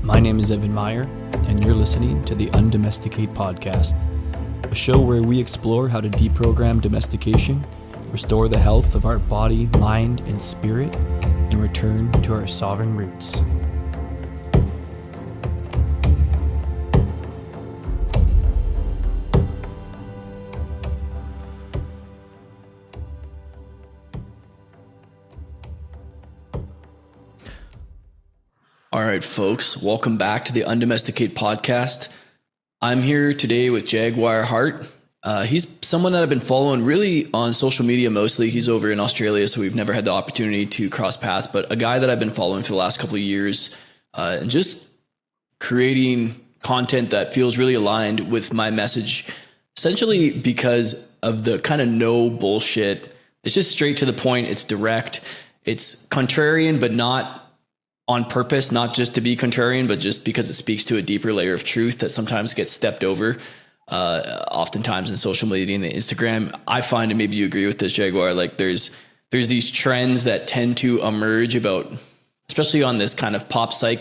My name is Evan Meyer, and you're listening to the Undomesticate Podcast, a show where we explore how to deprogram domestication, restore the health of our body, mind, and spirit, and return to our sovereign roots. All right, folks, welcome back to the Undomesticate Podcast. I'm here today with Jaguar Hart. He's someone that I've been following really on social media mostly. He's over in Australia, so we've never had the opportunity to cross paths, but a guy that I've been following for the last couple of years and just creating content that feels really aligned with my message, essentially because of the kind of no bullshit. It's just straight to the point. It's direct. It's contrarian, but not on purpose, not just to be contrarian, but just because it speaks to a deeper layer of truth that sometimes gets stepped over, oftentimes in social media and the Instagram. I find, and maybe you agree with this, Jaguar, like there's these trends that tend to emerge about, especially on this kind of pop psych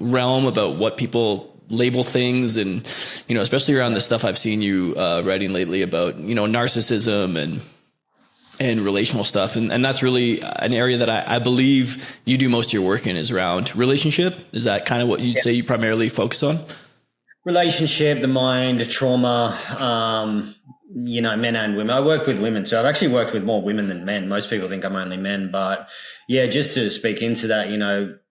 realm, about what people label things, and especially around the stuff I've seen you writing lately about narcissism and relational stuff. And that's really an area that I believe you do most of your work in, is around relationship. Is that kind of what you'd say you primarily focus on? Relationship, the mind, trauma, men and women. I work with women too. I've actually worked with more women than men. Most people think I'm only men, but yeah, just to speak into that,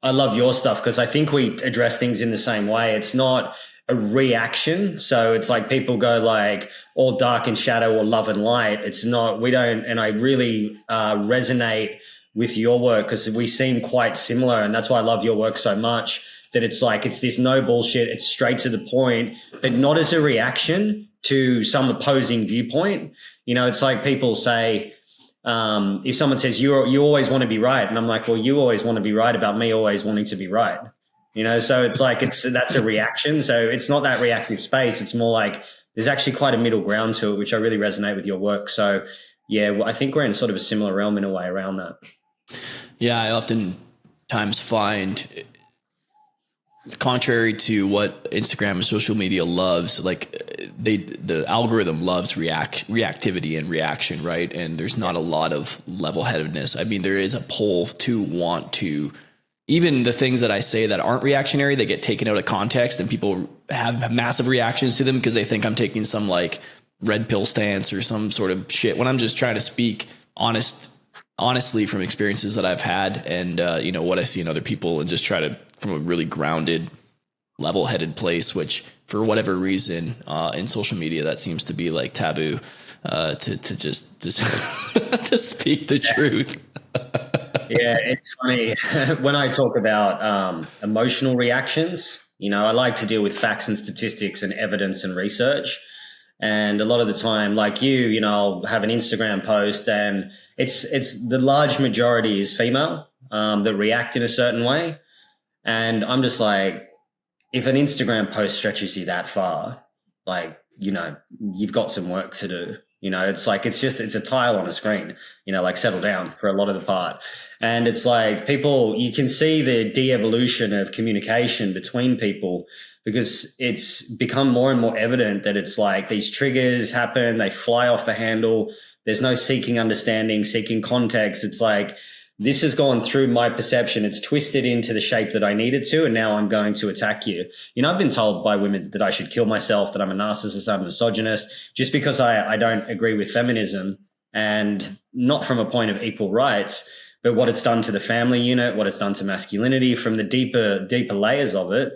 I love your stuff because I think we address things in the same way. It's not a reaction. So it's like people go like all dark and shadow or love and light. It's not, we don't, and I really resonate with your work because we seem quite similar. And that's why I love your work so much, that it's like, it's this no bullshit. It's straight to the point, but not as a reaction to some opposing viewpoint. It's like people say, if someone says you always want to be right. And I'm like, well, you always want to be right about me always wanting to be right. So it's like, that's a reaction. So it's not that reactive space. It's more like there's actually quite a middle ground to it, which I really resonate with your work. So yeah, well, I think we're in sort of a similar realm in a way around that. Yeah. I oftentimes find, contrary to what Instagram and social media loves, like the algorithm loves reactivity and reaction, right? And there's not a lot of level-headedness. I mean, there is a pull to want to, even the things that I say that aren't reactionary, they get taken out of context and people have massive reactions to them because they think I'm taking some like red pill stance or some sort of shit, when I'm just trying to speak honestly from experiences that I've had and, what I see in other people, and just try to, from a really grounded, level-headed place, which for whatever reason in social media, that seems to be like taboo to just to speak the truth. Yeah, it's funny when I talk about emotional reactions. I like to deal with facts and statistics and evidence and research. And a lot of the time, like I'll have an Instagram post, and it's the large majority is female that react in a certain way. And I'm just like, if an Instagram post stretches you that far, like, you've got some work to do. It's like, it's a tile on a screen, like settle down for a lot of the part. And it's like you can see the de-evolution of communication between people, because it's become more and more evident that it's like these triggers happen, they fly off the handle. There's no seeking understanding, seeking context. It's like, this has gone through my perception. It's twisted into the shape that I needed to, and now I'm going to attack you. I've been told by women that I should kill myself, that I'm a narcissist, I'm a misogynist, just because I don't agree with feminism, and not from a point of equal rights, but what it's done to the family unit, what it's done to masculinity, from the deeper layers of it.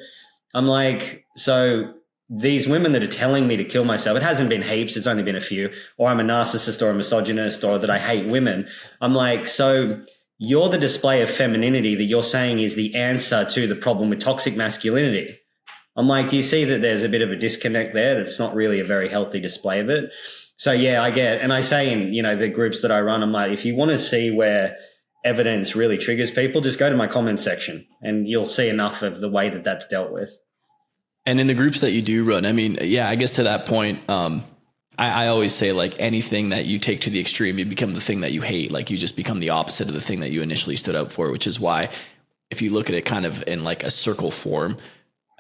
I'm like, so these women that are telling me to kill myself, it hasn't been heaps, it's only been a few, or I'm a narcissist or a misogynist, or that I hate women. I'm like, so you're the display of femininity that you're saying is the answer to the problem with toxic masculinity. I'm like, do you see that there's a bit of a disconnect there? That's not really a very healthy display of it. So yeah, I get, and I say in, the groups that I run, I'm like, if you want to see where evidence really triggers people, just go to my comment section and you'll see enough of the way that that's dealt with. And in the groups that you do run, I mean, yeah, I guess to that point, I always say, like, anything that you take to the extreme, you become the thing that you hate. Like, you just become the opposite of the thing that you initially stood out for, which is why if you look at it kind of in like a circle form,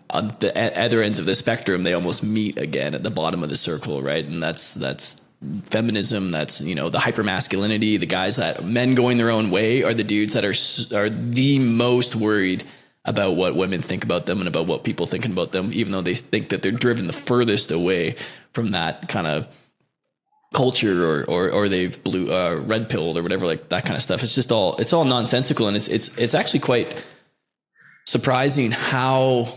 on the other ends of the spectrum, they almost meet again at the bottom of the circle, right? And that's feminism. That's, you know, the hypermasculinity. The guys that men going their own way are the dudes that are the most worried about what women think about them and about what people thinking about them, even though they think that they're driven the furthest away from that kind of culture or they've red pilled or whatever, like that kind of stuff. It's all nonsensical. And it's actually quite surprising how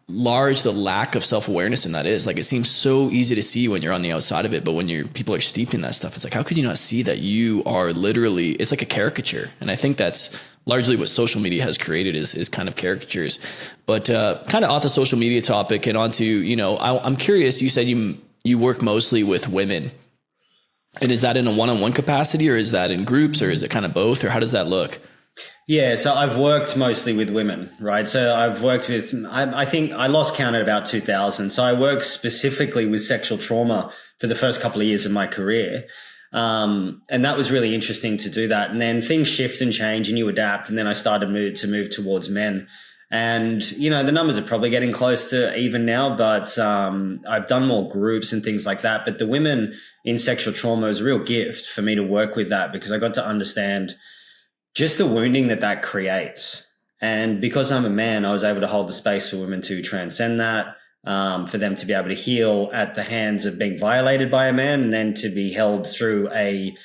large the lack of self-awareness in that is. Like, it seems so easy to see when you're on the outside of it, but when people are steeped in that stuff, it's like, how could you not see that you are literally, it's like a caricature. And I think that's largely what social media has created is kind of caricatures. But kind of off the social media topic and onto, you know, I'm curious, you said you work mostly with women, and is that in a one-on-one capacity, or is that in groups, or is it kind of both, or how does that look? Yeah, so I've worked mostly with women, right? So I've worked with, I think I lost count at about 2000. So I worked specifically with sexual trauma for the first couple of years of my career. And that was really interesting to do that. And then things shift and change and you adapt. And then I started to move towards men. And, you know, the numbers are probably getting close to even now, but I've done more groups and things like that. But the women in sexual trauma is a real gift for me to work with that, because I got to understand just the wounding that creates. And because I'm a man, I was able to hold the space for women to transcend that, for them to be able to heal at the hands of being violated by a man, and then to be held through a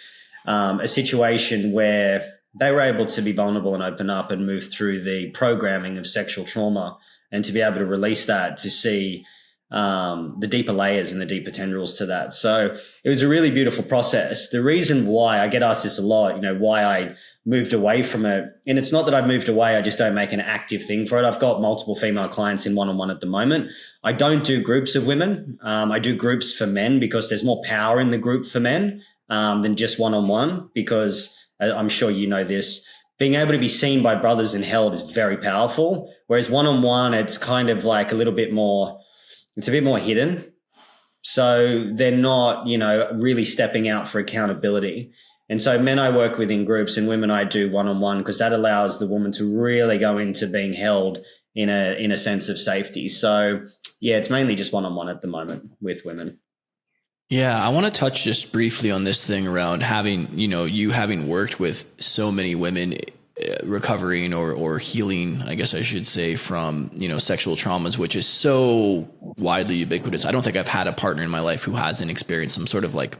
situation where they were able to be vulnerable and open up and move through the programming of sexual trauma, and to be able to release that, to see the deeper layers and the deeper tendrils to that. So it was a really beautiful process. The reason why I get asked this a lot, you know, why I moved away from it, and it's not that I've moved away, I just don't make an active thing for it. I've got multiple female clients in one-on-one at the moment. I don't do groups of women. I do groups for men, because there's more power in the group for men than just one-on-one, because I'm sure you know this, being able to be seen by brothers and held is very powerful. Whereas one-on-one, it's kind of like a little bit more, it's a bit more hidden. So they're not, you know, really stepping out for accountability. And so men I work with in groups, and women I do one-on-one, because that allows the woman to really go into being held in a sense of safety. So yeah, it's mainly just one-on-one at the moment with women. Yeah, I want to touch just briefly on this thing around having, you know, you having worked with so many women recovering or healing, I guess I should say, from, you know, sexual traumas, which is so widely ubiquitous. I don't think I've had a partner in my life who hasn't experienced some sort of like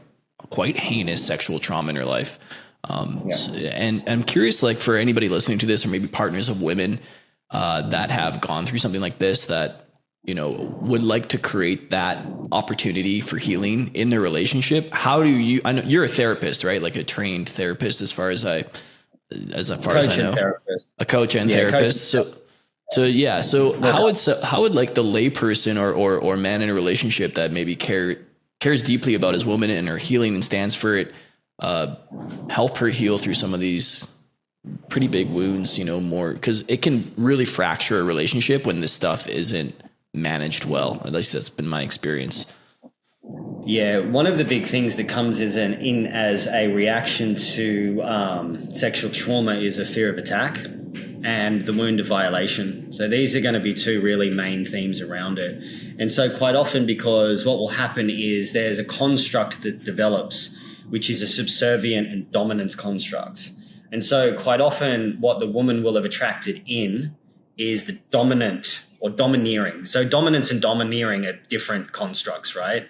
quite heinous sexual trauma in her life. And I'm curious, like, for anybody listening to this, or maybe partners of women that have gone through something like this, that, you know, would like to create that opportunity for healing in their relationship. How do you, I know you're a therapist, right? Like a trained therapist, as far as I know, therapist. A coach and therapist. So how would like the layperson or man in a relationship that maybe cares deeply about his woman and her healing and stands for it, help her heal through some of these pretty big wounds, you know, more, because it can really fracture a relationship when this stuff isn't managed well. At least that's been my experience. Yeah, one of the big things that comes as a reaction to sexual trauma is a fear of attack and the wound of violation. So these are going to be two really main themes around it. And so quite often, because what will happen is there's a construct that develops, which is a subservient and dominance construct. And so quite often what the woman will have attracted in is the dominant or domineering. So dominance and domineering are different constructs, right?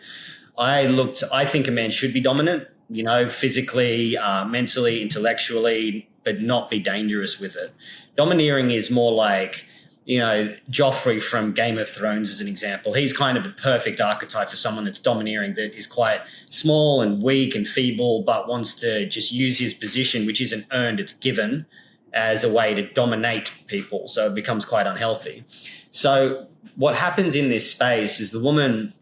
I think a man should be dominant, you know, physically, mentally, intellectually, but not be dangerous with it. Domineering is more like, you know, Joffrey from Game of Thrones as an example. He's kind of a perfect archetype for someone that's domineering, that is quite small and weak and feeble, but wants to just use his position, which isn't earned, it's given, as a way to dominate people. So it becomes quite unhealthy. So what happens in this space is the woman,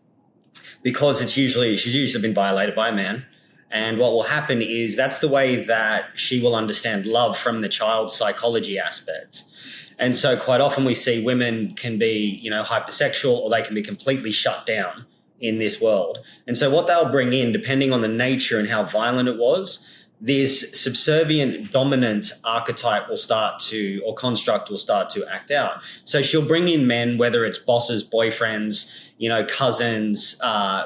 because she's usually been violated by a man, and what will happen is that's the way that she will understand love from the child psychology aspect. And so quite often we see women can be, you know, hypersexual, or they can be completely shut down in this world. And so what they'll bring in, depending on the nature and how violent it was, this subservient dominant archetype will start to, or construct will start to act out. So she'll bring in men, whether it's bosses, boyfriends, cousins,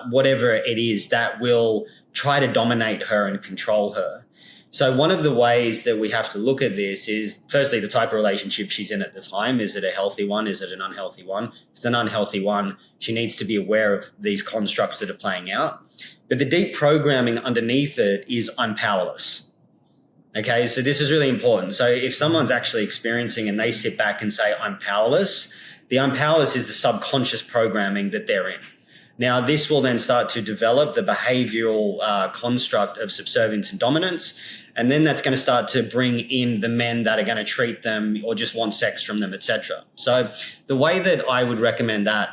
whatever it is, that will try to dominate her and control her. So one of the ways that we have to look at this is, firstly, the type of relationship she's in at the time. Is it a healthy one? Is it an unhealthy one? If it's an unhealthy one, she needs to be aware of these constructs that are playing out. But the deep programming underneath it is I'm powerless. Okay, so this is really important. So if someone's actually experiencing and they sit back and say, I'm powerless, the I'm powerless is the subconscious programming that they're in. Now, this will then start to develop the behavioral construct of subservience and dominance. And then that's going to start to bring in the men that are going to treat them or just want sex from them, etc. So the way that I would recommend that,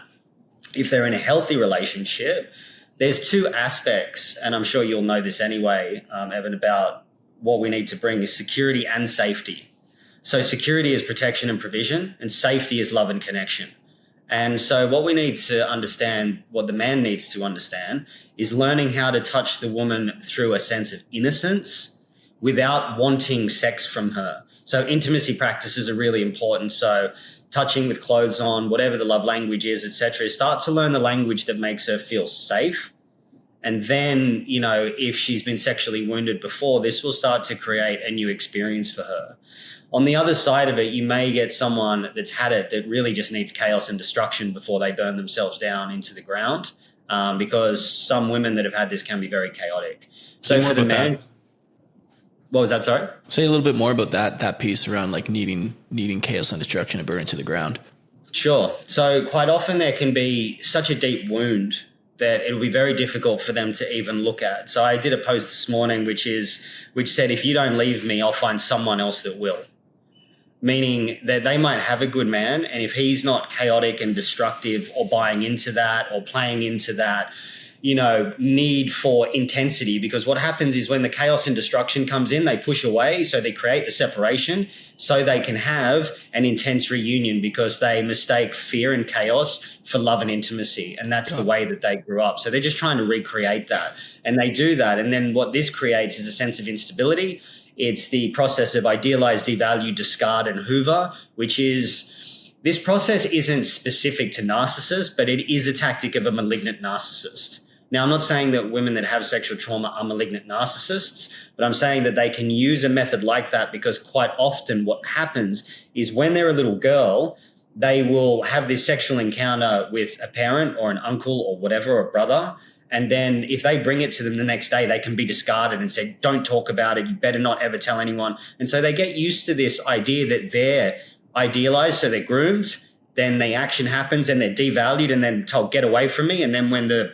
if they're in a healthy relationship, there's two aspects, and I'm sure you'll know this anyway, Evan, about what we need to bring is security and safety. So security is protection and provision, and safety is love and connection. And so what we need to understand, what the man needs to understand, is learning how to touch the woman through a sense of innocence without wanting sex from her. So intimacy practices are really important. So touching with clothes on, whatever the love language is, etc. Start to learn the language that makes her feel safe. And then, if she's been sexually wounded before, this will start to create a new experience for her. On the other side of it, you may get someone that's had it that really just needs chaos and destruction before they burn themselves down into the ground, because some women that have had this can be very chaotic. So for the man, what was that? Sorry? Say a little bit more about that piece around like needing chaos and destruction to burn into the ground. Sure. So quite often there can be such a deep wound that it'll be very difficult for them to even look at. So I did a post this morning which said, if you don't leave me, I'll find someone else that will. Meaning that they might have a good man, and if he's not chaotic and destructive or buying into that or playing into that, need for intensity, because what happens is when the chaos and destruction comes in, they push away. So they create the separation so they can have an intense reunion, because they mistake fear and chaos for love and intimacy. And that's the way that they grew up. So they're just trying to recreate that, and they do that. And then what this creates is a sense of instability. It's the process of idealize, devalue, discard, and Hoover, which is, this process isn't specific to narcissists, but it is a tactic of a malignant narcissist. Now, I'm not saying that women that have sexual trauma are malignant narcissists, but I'm saying that they can use a method like that, because quite often what happens is when they're a little girl, they will have this sexual encounter with a parent or an uncle or whatever, or a brother. And then if they bring it to them the next day, they can be discarded and said, don't talk about it. You better not ever tell anyone. And so they get used to this idea that they're idealized, so they're groomed. Then the action happens and they're devalued and then told, get away from me. And then when the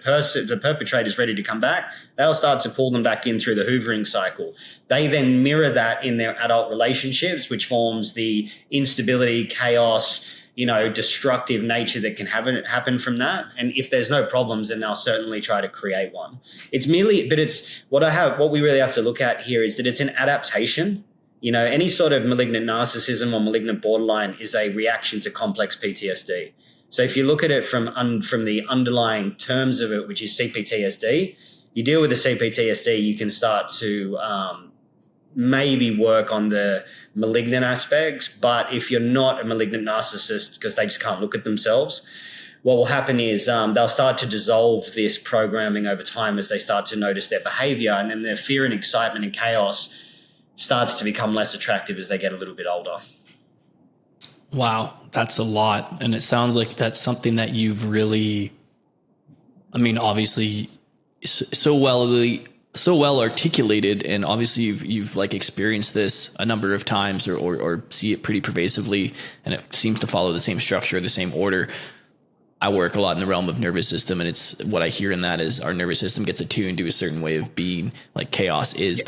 perpetrator is ready to come back, they'll start to pull them back in through the hoovering cycle. They then mirror that in their adult relationships, which forms the instability, chaos, destructive nature that can happen from that. And if there's no problems, then they'll certainly try to create one. What we really have to look at here is that it's an adaptation. Any sort of malignant narcissism or malignant borderline is a reaction to complex PTSD. So if you look at it from the underlying terms of it, which is CPTSD, you deal with the CPTSD, you can start to maybe work on the malignant aspects. But if you're not a malignant narcissist, because they just can't look at themselves, what will happen is they'll start to dissolve this programming over time as they start to notice their behavior, and then their fear and excitement and chaos starts to become less attractive as they get a little bit older. Wow, that's a lot. And it sounds like that's something that you've really, obviously so well articulated, and obviously you've like experienced this a number of times or see it pretty pervasively, and it seems to follow the same structure, the same order. I work a lot in the realm of nervous system, and it's what I hear in that is our nervous system gets attuned to a certain way of being. Like chaos is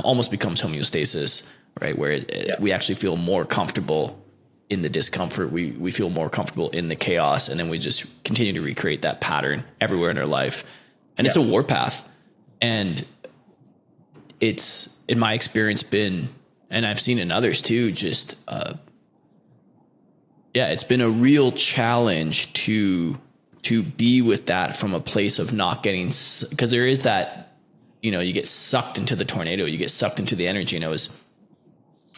almost becomes homeostasis, right? Where we actually feel more comfortable in the discomfort. We feel more comfortable in the chaos, and then we just continue to recreate that pattern everywhere in our life. And it's a warpath. And it's, in my experience, been, and I've seen in others too, just it's been a real challenge to be with that from a place of not getting, because there is that you get sucked into the tornado, you get sucked into the energy. And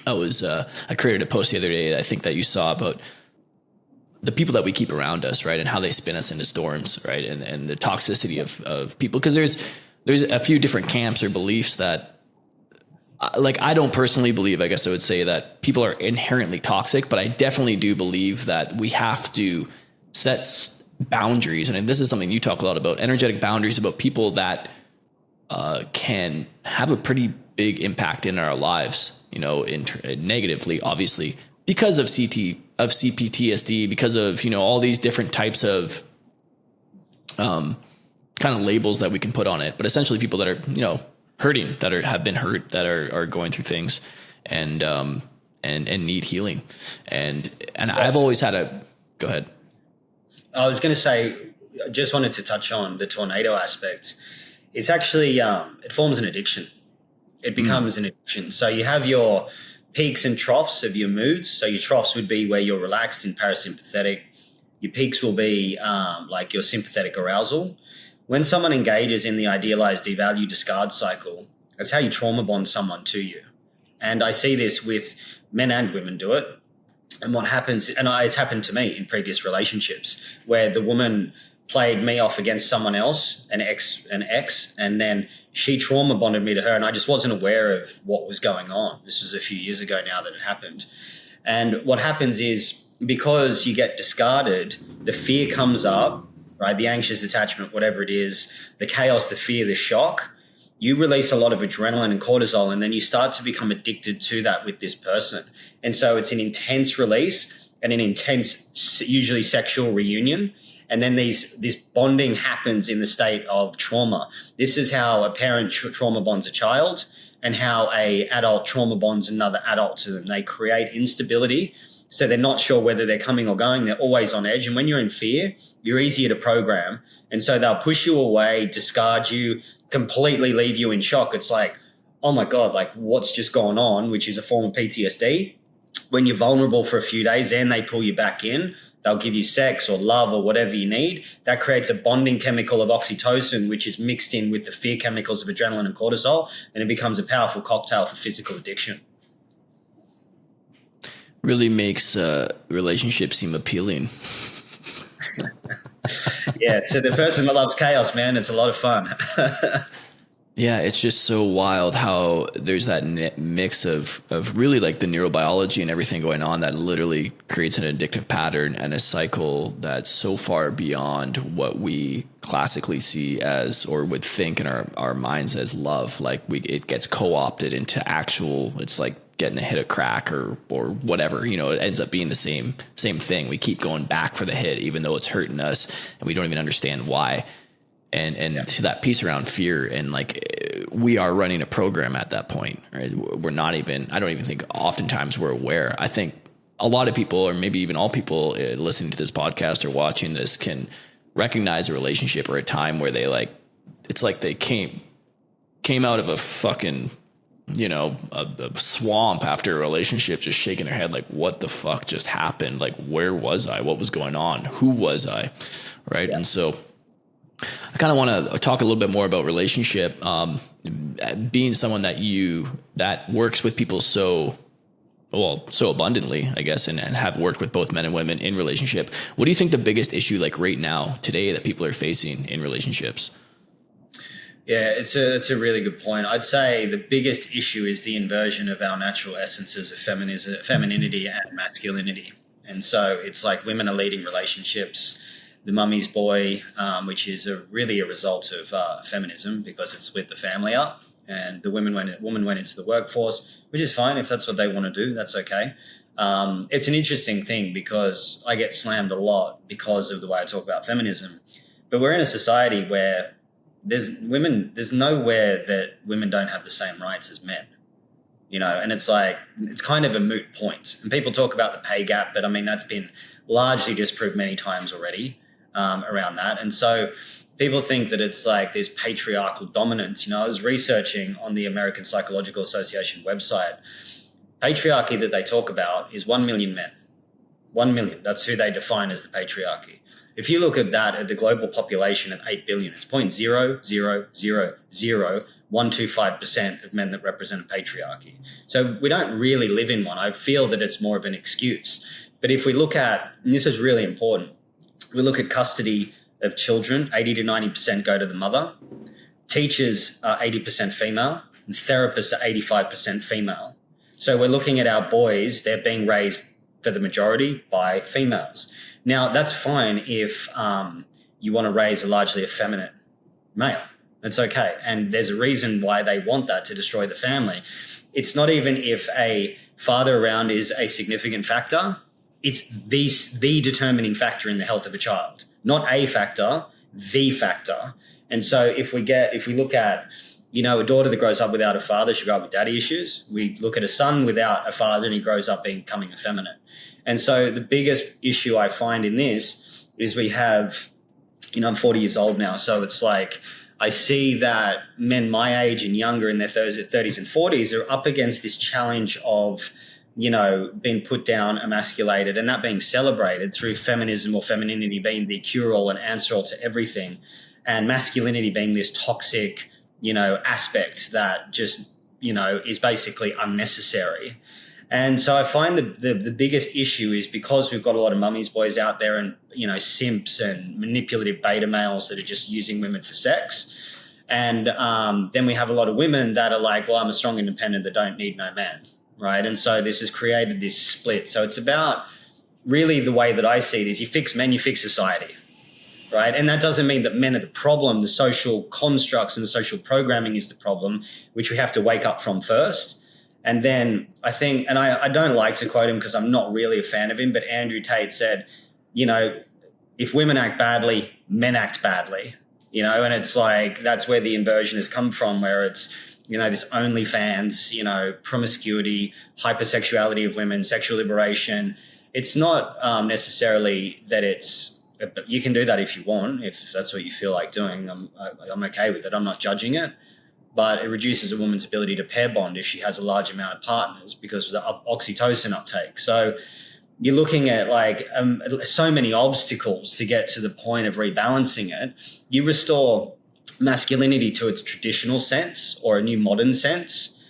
I created a post the other day, I think that you saw, about the people that we keep around us, right? And how they spin us into storms, right? And the toxicity of people. Cause there's a few different camps or beliefs that, like, I don't personally believe, I guess I would say, that people are inherently toxic, but I definitely do believe that we have to set boundaries. And this is something you talk a lot about, energetic boundaries, about people that can have a pretty big impact in our lives, negatively, obviously, because of CPTSD, because of, all these different types of kind of labels that we can put on it. But essentially people that are, hurting, that have been hurt, that are going through things and need healing. And I've always had go ahead. I was going to say, I just wanted to touch on the tornado aspect. It's actually, it forms an addiction. It becomes an addiction. So you have your peaks and troughs of your moods. So your troughs would be where you're relaxed and parasympathetic. Your peaks will be like your sympathetic arousal. When someone engages in the idealize, devalue, discard cycle, that's how you trauma bond someone to you. And I see this with men and women do it. And what happens, and it's happened to me in previous relationships, where the woman played me off against someone else, an ex, and then she trauma bonded me to her, and I just wasn't aware of what was going on. This was a few years ago now that it happened. And what happens is, because you get discarded, the fear comes up, right? The anxious attachment, whatever it is, the chaos, the fear, the shock. You release a lot of adrenaline and cortisol, and then you start to become addicted to that with this person. And so it's an intense release and an intense, usually sexual reunion. And then this bonding happens in the state of trauma. This is how a parent trauma bonds a child, and how a adult trauma bonds another adult to them. They create instability. So they're not sure whether they're coming or going. They're always on edge. And when you're in fear, you're easier to program. And so they'll push you away, discard you, completely leave you in shock. It's like, oh my God, like what's just gone on, which is a form of PTSD. When you're vulnerable for a few days, then they pull you back in. They'll give you sex or love or whatever you need. That creates a bonding chemical of oxytocin, which is mixed in with the fear chemicals of adrenaline and cortisol, and it becomes a powerful cocktail for physical addiction. Really makes relationships seem appealing. Yeah, to the person that loves chaos, man, it's a lot of fun. Yeah, it's just so wild how there's that mix of really like the neurobiology and everything going on that literally creates an addictive pattern and a cycle that's so far beyond what we classically see as, or would think in our minds as, love. Like it gets co-opted into actual, it's like getting a hit of crack or whatever, it ends up being the same thing. We keep going back for the hit, even though it's hurting us and we don't even understand why. And to that piece around fear, and like we are running a program at that point, right? I don't even think oftentimes we're aware. I think a lot of people, or maybe even all people listening to this podcast or watching this, can recognize a relationship or a time where they it's like they came out of a fucking, a swamp after a relationship, just shaking their head like, what the fuck just happened? Like, where was I? What was going on? Who was I? Right. Yeah. And so I kind of want to talk a little bit more about relationship, being someone that works with people so abundantly, I guess, and have worked with both men and women in relationship. What do you think the biggest issue, like right now, today, that people are facing in relationships? Yeah, it's a really good point. I'd say the biggest issue is the inversion of our natural essences of femininity and masculinity. And so it's like women are leading relationships, the mummy's boy, which is really a result of feminism, because it split the family up, and the woman went into the workforce, which is fine. If that's what they want to do, that's okay. It's an interesting thing because I get slammed a lot because of the way I talk about feminism. But we're in a society where there's nowhere that women don't have the same rights as men, and it's like, it's kind of a moot point. And people talk about the pay gap, but I mean, that's been largely disproved many times already around that. And so people think that it's like this patriarchal dominance. I was researching on the American Psychological Association website. Patriarchy that they talk about is 1 million men. 1 million. That's who they define as the patriarchy. If you look at that at the global population of 8 billion, it's 0.0000125% of men that represent a patriarchy. So we don't really live in one. I feel that it's more of an excuse. But if we look at, and this is really important, we look at custody of children, 80 to 90% go to the mother. Teachers are 80% female and therapists are 85% female. So we're looking at our boys, they're being raised for the majority by females. Now, that's fine if you want to raise a largely effeminate male. That's okay. And there's a reason why they want that, to destroy the family. It's not even if a father around is a significant factor. It's the determining factor in the health of a child. Not a factor, the factor. And so if we look at, a daughter that grows up without a father, she grows up with daddy issues. We look at a son without a father and he grows up becoming effeminate. And so the biggest issue I find in this is we have, I'm 40 years old now. So it's like I see that men my age and younger in their 30s and 40s are up against this challenge of, being put down, emasculated, and that being celebrated through feminism or femininity being the cure-all and answer-all to everything, and masculinity being this toxic, aspect that just, is basically unnecessary. And so I find the biggest issue is because we've got a lot of mummies boys out there and, simps and manipulative beta males that are just using women for sex. And then we have a lot of women that are like, well, I'm a strong independent that don't need no man, right? And so this has created this split. So it's about, really the way that I see it is, you fix men, you fix society, right? And that doesn't mean that men are the problem. The social constructs and the social programming is the problem, which we have to wake up from first. And then I think, and I don't like to quote him because I'm not really a fan of him, but Andrew Tate said, if women act badly, men act badly, and it's like, that's where the inversion has come from, where it's, this OnlyFans, promiscuity, hypersexuality of women, sexual liberation. It's not necessarily that you can do that if you want, if that's what you feel like doing. I'm okay with it. I'm not judging it. But it reduces a woman's ability to pair bond if she has a large amount of partners because of the oxytocin uptake. So you're looking at so many obstacles to get to the point of rebalancing it. You restore masculinity to its traditional sense or a new modern sense,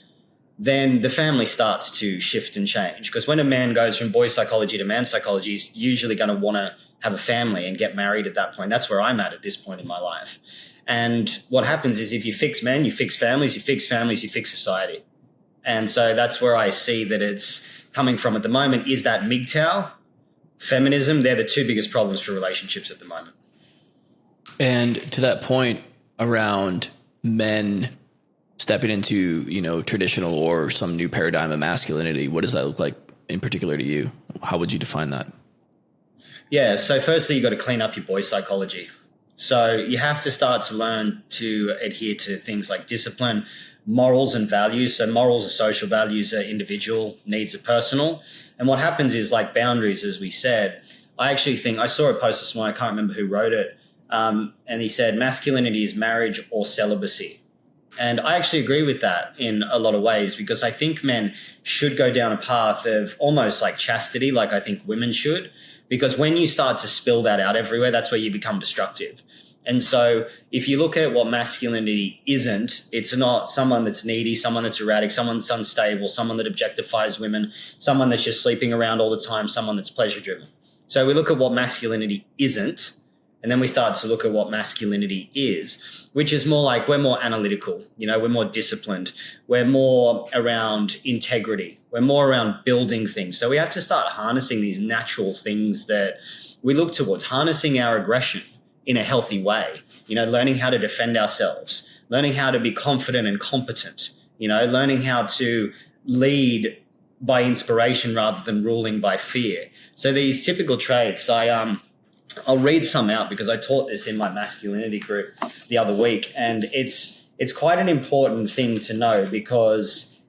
then the family starts to shift and change. Because when a man goes from boy psychology to man psychology, he's usually going to want to have a family and get married at that point. That's where I'm at this point in my life. And what happens is if you fix men, you fix families, you fix society. And so that's where I see that it's coming from at the moment, is that MGTOW, feminism. They're the two biggest problems for relationships at the moment. And to that point around men stepping into, traditional or some new paradigm of masculinity, what does that look like in particular to you? How would you define that? Yeah. So firstly, you got to clean up your boy psychology. So you have to start to learn to adhere to things like discipline, morals and values. So morals are social, values are individual, needs are personal. And what happens is, like boundaries, as we said, I actually think, I saw a post this morning, I can't remember who wrote it, and he said masculinity is marriage or celibacy. And I actually agree with that in a lot of ways, because I think men should go down a path of almost like chastity, like I think women should. Because when you start to spill that out everywhere, that's where you become destructive. And so if you look at what masculinity isn't, it's not someone that's needy, someone that's erratic, someone that's unstable, someone that objectifies women, someone that's just sleeping around all the time, someone that's pleasure driven. So we look at what masculinity isn't, and then we start to look at what masculinity is, which is more like we're more analytical, we're more disciplined, we're more around integrity, we're more around building things. So we have to start harnessing these natural things that we look towards, harnessing our aggression in a healthy way, learning how to defend ourselves, learning how to be confident and competent, learning how to lead by inspiration rather than ruling by fear. So these typical traits, I'll read some out because I taught this in my masculinity group the other week, and it's quite an important thing to know because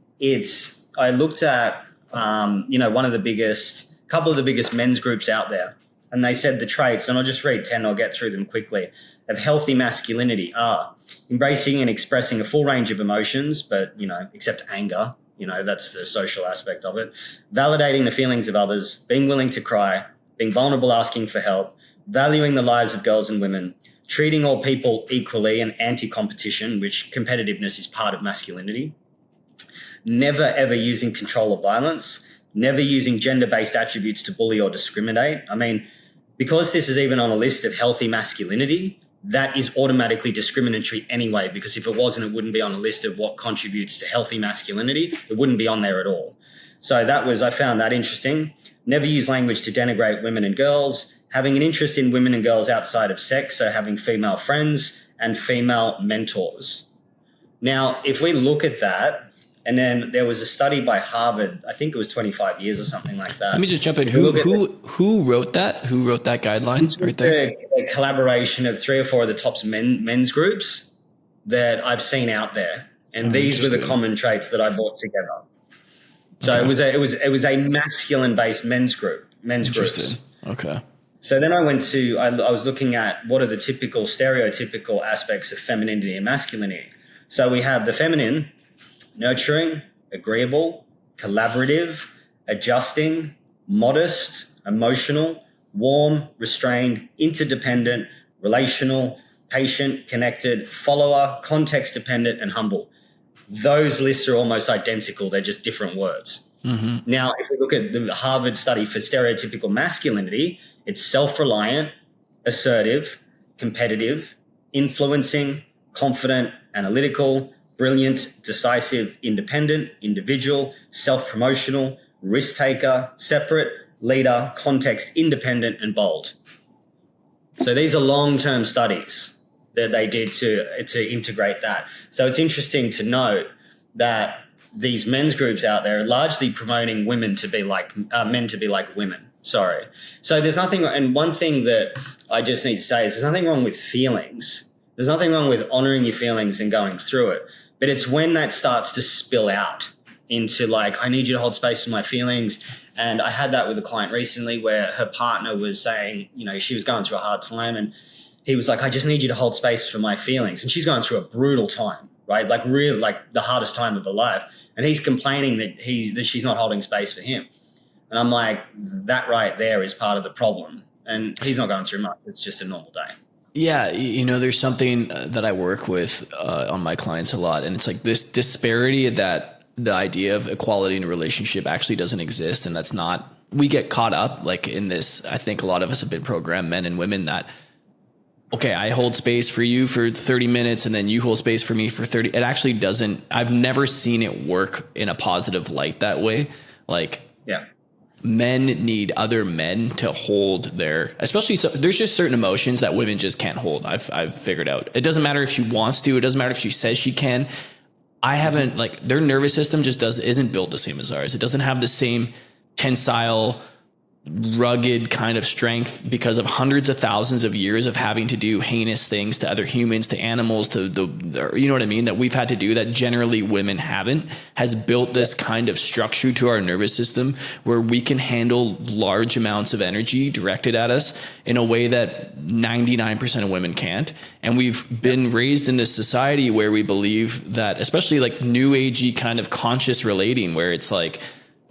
I looked at couple of the biggest men's groups out there, and they said the traits, and I'll just read 10, I'll get through them quickly, of healthy masculinity are embracing and expressing a full range of emotions, but except anger, That's the social aspect of it. Validating the feelings of others, being willing to cry, being vulnerable, asking for help, valuing the lives of girls and women, treating all people equally and anti-competition, which competitiveness is part of masculinity. Never, ever using control or violence, never using gender-based attributes to bully or discriminate. I mean, because this is even on a list of healthy masculinity, that is automatically discriminatory anyway, because if it wasn't, it wouldn't be on a list of what contributes to healthy masculinity. It wouldn't be on there at all. So I found that interesting. Never use language to denigrate women and girls, having an interest in women and girls outside of sex, so having female friends and female mentors. Now, if we look at that, and then there was a study by Harvard, I think it was 25 years or something like that. Let me just jump in. Who wrote that? Who wrote that guidelines right there? A collaboration of 3 or 4 of the top men's groups that I've seen out there. And these were the common traits that I brought together. So okay. it was a masculine-based men's groups. Okay. So then I was looking at what are the stereotypical aspects of femininity and masculinity. So we have the feminine: nurturing, agreeable, collaborative, adjusting, modest, emotional, warm, restrained, interdependent, relational, patient, connected, follower, context dependent, and humble. Those lists are almost identical. They're just different words. Mm-hmm. Now, if we look at the Harvard study for stereotypical masculinity, it's self-reliant, assertive, competitive, influencing, confident, analytical, brilliant, decisive, independent, individual, self-promotional, risk-taker, separate, leader, context independent, and bold. So these are long-term studies that they did to integrate that. So it's interesting to note that these men's groups out there are largely promoting men to be like women. Sorry. So there's nothing, and one thing that I just need to say is there's nothing wrong with feelings. There's nothing wrong with honoring your feelings and going through it. But it's when that starts to spill out into like, I need you to hold space for my feelings. And I had that with a client recently where her partner was saying, she was going through a hard time, and he was like, I just need you to hold space for my feelings. And she's going through a brutal time, right? Like really like the hardest time of her life. And he's complaining that she's not holding space for him. And I'm like, that right there is part of the problem. And he's not going through much. It's just a normal day. Yeah. There's something that I work with on my clients a lot. And it's like this disparity that the idea of equality in a relationship actually doesn't exist. And that's not, we get caught up like in this. I think a lot of us have been programmed, men and women, that, okay, I hold space for you for 30 minutes and then you hold space for me for 30. It actually doesn't, I've never seen it work in a positive light that way. Like, yeah. Men need other men to hold especially there's just certain emotions that women just can't hold. I've figured out. It doesn't matter if she wants to, it doesn't matter if she says she can. I haven't, like, their nervous system just isn't built the same as ours. It doesn't have the same tensile, rugged kind of strength because of hundreds of thousands of years of having to do heinous things to other humans, to animals, to you know what I mean, that we've had to do that generally women haven't, has built this kind of structure to our nervous system where we can handle large amounts of energy directed at us in a way that 99% of women can't. And we've been raised in this society where we believe that, especially like new agey kind of conscious relating, where it's like,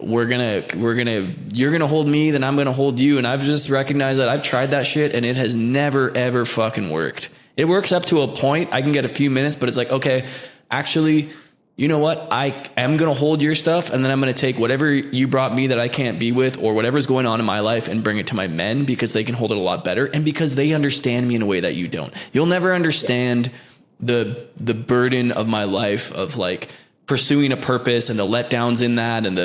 you're gonna hold me, then I'm gonna hold you. And I've just recognized that I've tried that shit and it has never ever fucking worked. It works up to a point. I can get a few minutes, but it's like, okay, actually, you know what? I am gonna hold your stuff, and then I'm gonna take whatever you brought me that I can't be with, or whatever's going on in my life, and bring it to my men, because they can hold it a lot better, and because they understand me in a way that you don't. You'll never understand the burden of my life of like pursuing a purpose and the letdowns in that, and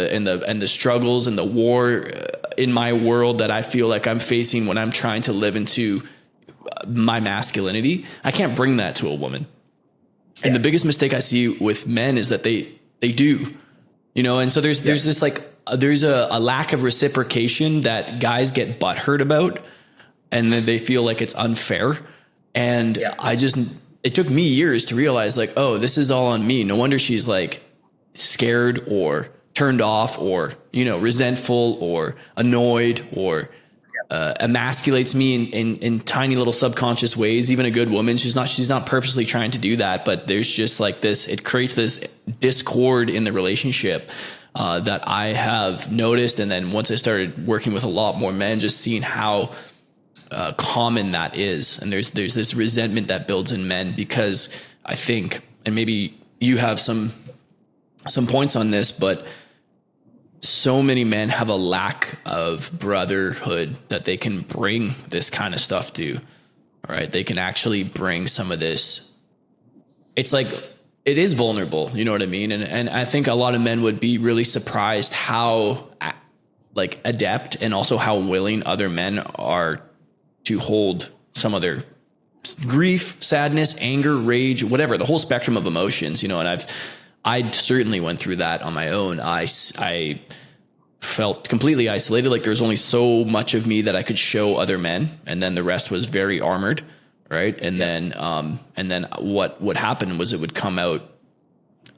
the struggles and the war in my world that I feel like I'm facing when I'm trying to live into my masculinity. I can't bring that to a woman. And the biggest mistake I see with men is that they do, and so there's this like, there's a lack of reciprocation that guys get butthurt about, and then they feel like it's unfair. And it took me years to realize, like, oh, this is all on me. No wonder she's like scared or turned off or, resentful or annoyed or emasculates me in tiny little subconscious ways. Even a good woman, she's not purposely trying to do that, but there's just like this, it creates this discord in the relationship that I have noticed. And then once I started working with a lot more men, just seeing how common that is. And there's this resentment that builds in men, because I think, and maybe you have some points on this, but so many men have a lack of brotherhood that they can bring this kind of stuff to. All right. They can actually bring some of this. It's like, it is vulnerable. You know what I mean? And I think a lot of men would be really surprised how like adept and also how willing other men are to hold some of their grief, sadness, anger, rage, whatever, the whole spectrum of emotions, you know. And I certainly went through that on my own. I felt completely isolated. Like there's only so much of me that I could show other men, and then the rest was very armored, right? And then what would happen was it would come out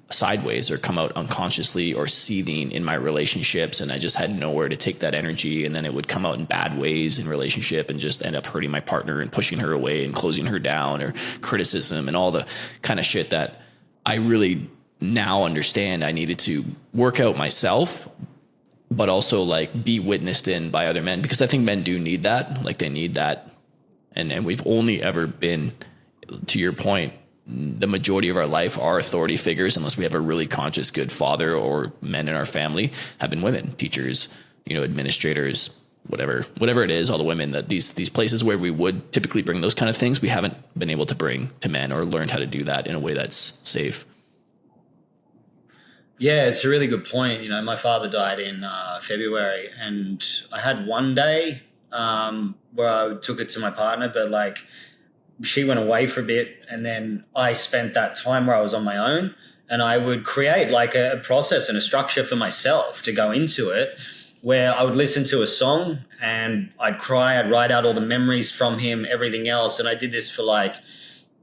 sideways or come out unconsciously or seething in my relationships, and I just had nowhere to take that energy, and then it would come out in bad ways in relationship and just end up hurting my partner and pushing her away and closing her down, or criticism and all the kind of shit that I really now understand I needed to work out myself, but also like be witnessed in by other men, because I think men do need that. Like they need that. And we've only ever been, to your point, the majority of our life, our authority figures, unless we have a really conscious, good father or men in our family, have been women, teachers, you know, administrators, whatever it is, all the women, that these places where we would typically bring those kind of things, we haven't been able to bring to men or learned how to do that in a way that's safe. Yeah, it's a really good point. You know, my father died in February, and I had one day where I took it to my partner, but like she went away for a bit, and then I spent that time where I was on my own, and I would create like a process and a structure for myself to go into it, where I would listen to a song and I'd cry, I'd write out all the memories from him, everything else. And I did this for like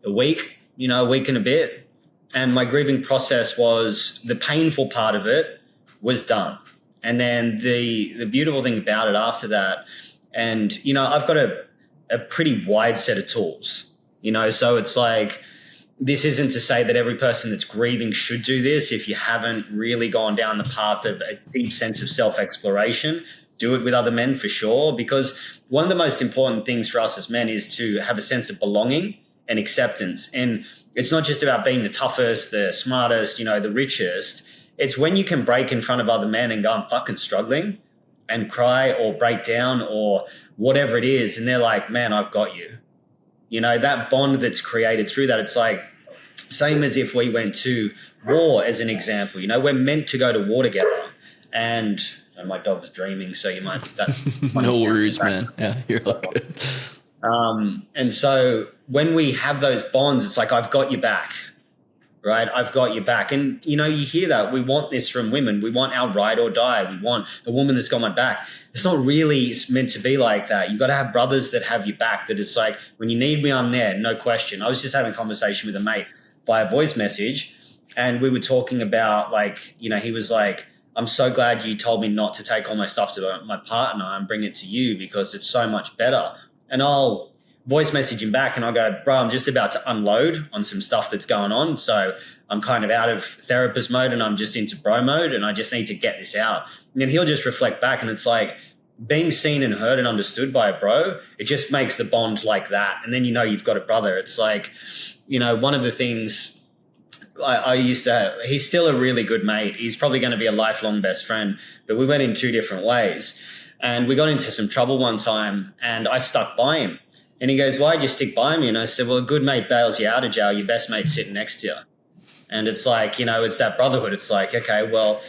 a week and a bit. And my grieving process was, the painful part of it was done. And then the beautiful thing about it after that, and, you know, I've got a pretty wide set of tools, you know, so it's like, this isn't to say that every person that's grieving should do this. If you haven't really gone down the path of a deep sense of self-exploration, do it with other men for sure. Because one of the most important things for us as men is to have a sense of belonging and acceptance. And it's not just about being the toughest, the smartest, you know, the richest. It's when you can break in front of other men and go, I'm fucking struggling, and cry or break down or whatever it is. And they're like, man, I've got you. You know, that bond that's created through that, it's like same as if we went to war as an example. You know, we're meant to go to war together. And my dog's dreaming, so you might. No worries, man. Yeah, you're all good. And so when we have those bonds, it's like, I've got you back, right? I've got you back. And, you know, you hear that. We want this from women. We want our ride or die. We want a woman that's got my back. It's not really meant to be like that. You got to have brothers that have you back, that it's like, when you need me, I'm there, no question. I was just having a conversation with a mate via voice message, and we were talking about, like, you know, he was like, I'm so glad you told me not to take all my stuff to my partner and bring it to you, because it's so much better. And I'll voice message him back and I'll go, bro, I'm just about to unload on some stuff that's going on. So I'm kind of out of therapist mode and I'm just into bro mode, and I just need to get this out. And then he'll just reflect back, and it's like, being seen and heard and understood by a bro, it just makes the bond like that. And then, you know, you've got a brother. It's like, you know, one of the things I used to have, he's still a really good mate. He's probably going to be a lifelong best friend, but we went in two different ways. And we got into some trouble one time, and I stuck by him. And he goes, why'd you stick by me? And I said, well, a good mate bails you out of jail. Your best mate's sitting next to you. And it's like, you know, it's that brotherhood. It's like, okay, well,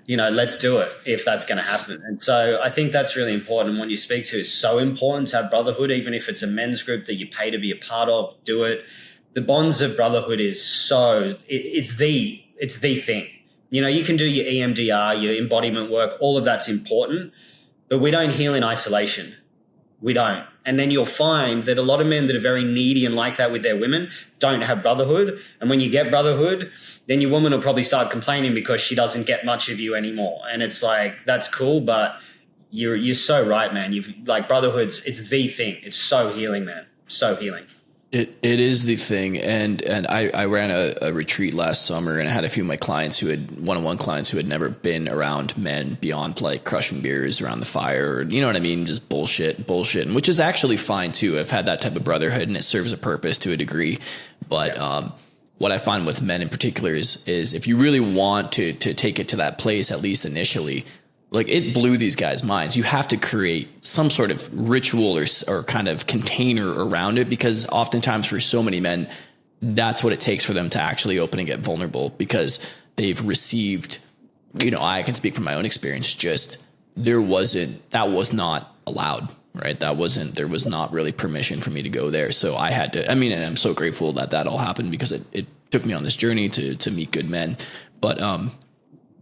you know, let's do it if that's going to happen. And so I think that's really important. And when you speak to, it's so important to have brotherhood, even if it's a men's group that you pay to be a part of, do it. The bonds of brotherhood is it's the thing. You know, you can do your EMDR, your embodiment work, all of that's important, but we don't heal in isolation. We don't. And then you'll find that a lot of men that are very needy and like that with their women don't have brotherhood. And when you get brotherhood, then your woman will probably start complaining because she doesn't get much of you anymore. And it's like, that's cool, but you're so right, man. You've like Brotherhood's, it's the thing. It's so healing, man. So healing. It is the thing. And I ran a retreat last summer, and I had a few of my clients who had one-on-one clients who had never been around men beyond like crushing beers around the fire, or, you know what I mean? Just bullshit, and which is actually fine too. I've had that type of brotherhood and it serves a purpose to a degree. But, what I find with men in particular is if you really want to take it to that place, at least initially, like it blew these guys' minds. You have to create some sort of ritual or kind of container around it, because oftentimes for so many men, that's what it takes for them to actually open and get vulnerable, because they've received, you know, I can speak from my own experience, just that was not allowed, right? There was not really permission for me to go there. So I had to, and I'm so grateful that all happened, because it took me on this journey to meet good men. But,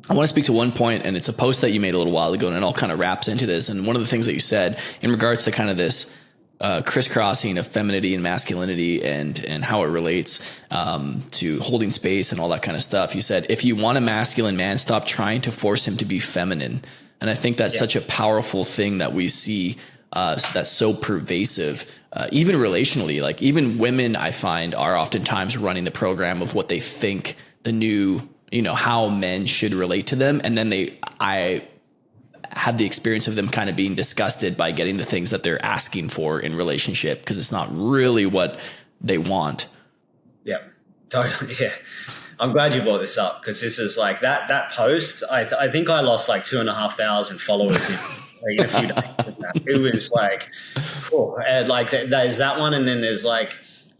I want to speak to one point, and it's a post that you made a little while ago, and it all kind of wraps into this. And one of the things that you said in regards to kind of this crisscrossing of femininity and masculinity and how it relates to holding space and all that kind of stuff. You said, if you want a masculine man, stop trying to force him to be feminine. And I think that's such a powerful thing that we see that's so pervasive, even relationally. Like even women, I find, are oftentimes running the program of what they think the new, you know, how men should relate to them. And then I had the experience of them kind of being disgusted by getting the things that they're asking for in relationship, because it's not really what they want. Yeah, totally. Yeah. I'm glad you brought this up, because this is like that post. I think I lost like 2,500 followers in a few days. It was like, cool. Like there's that one. And then there's like,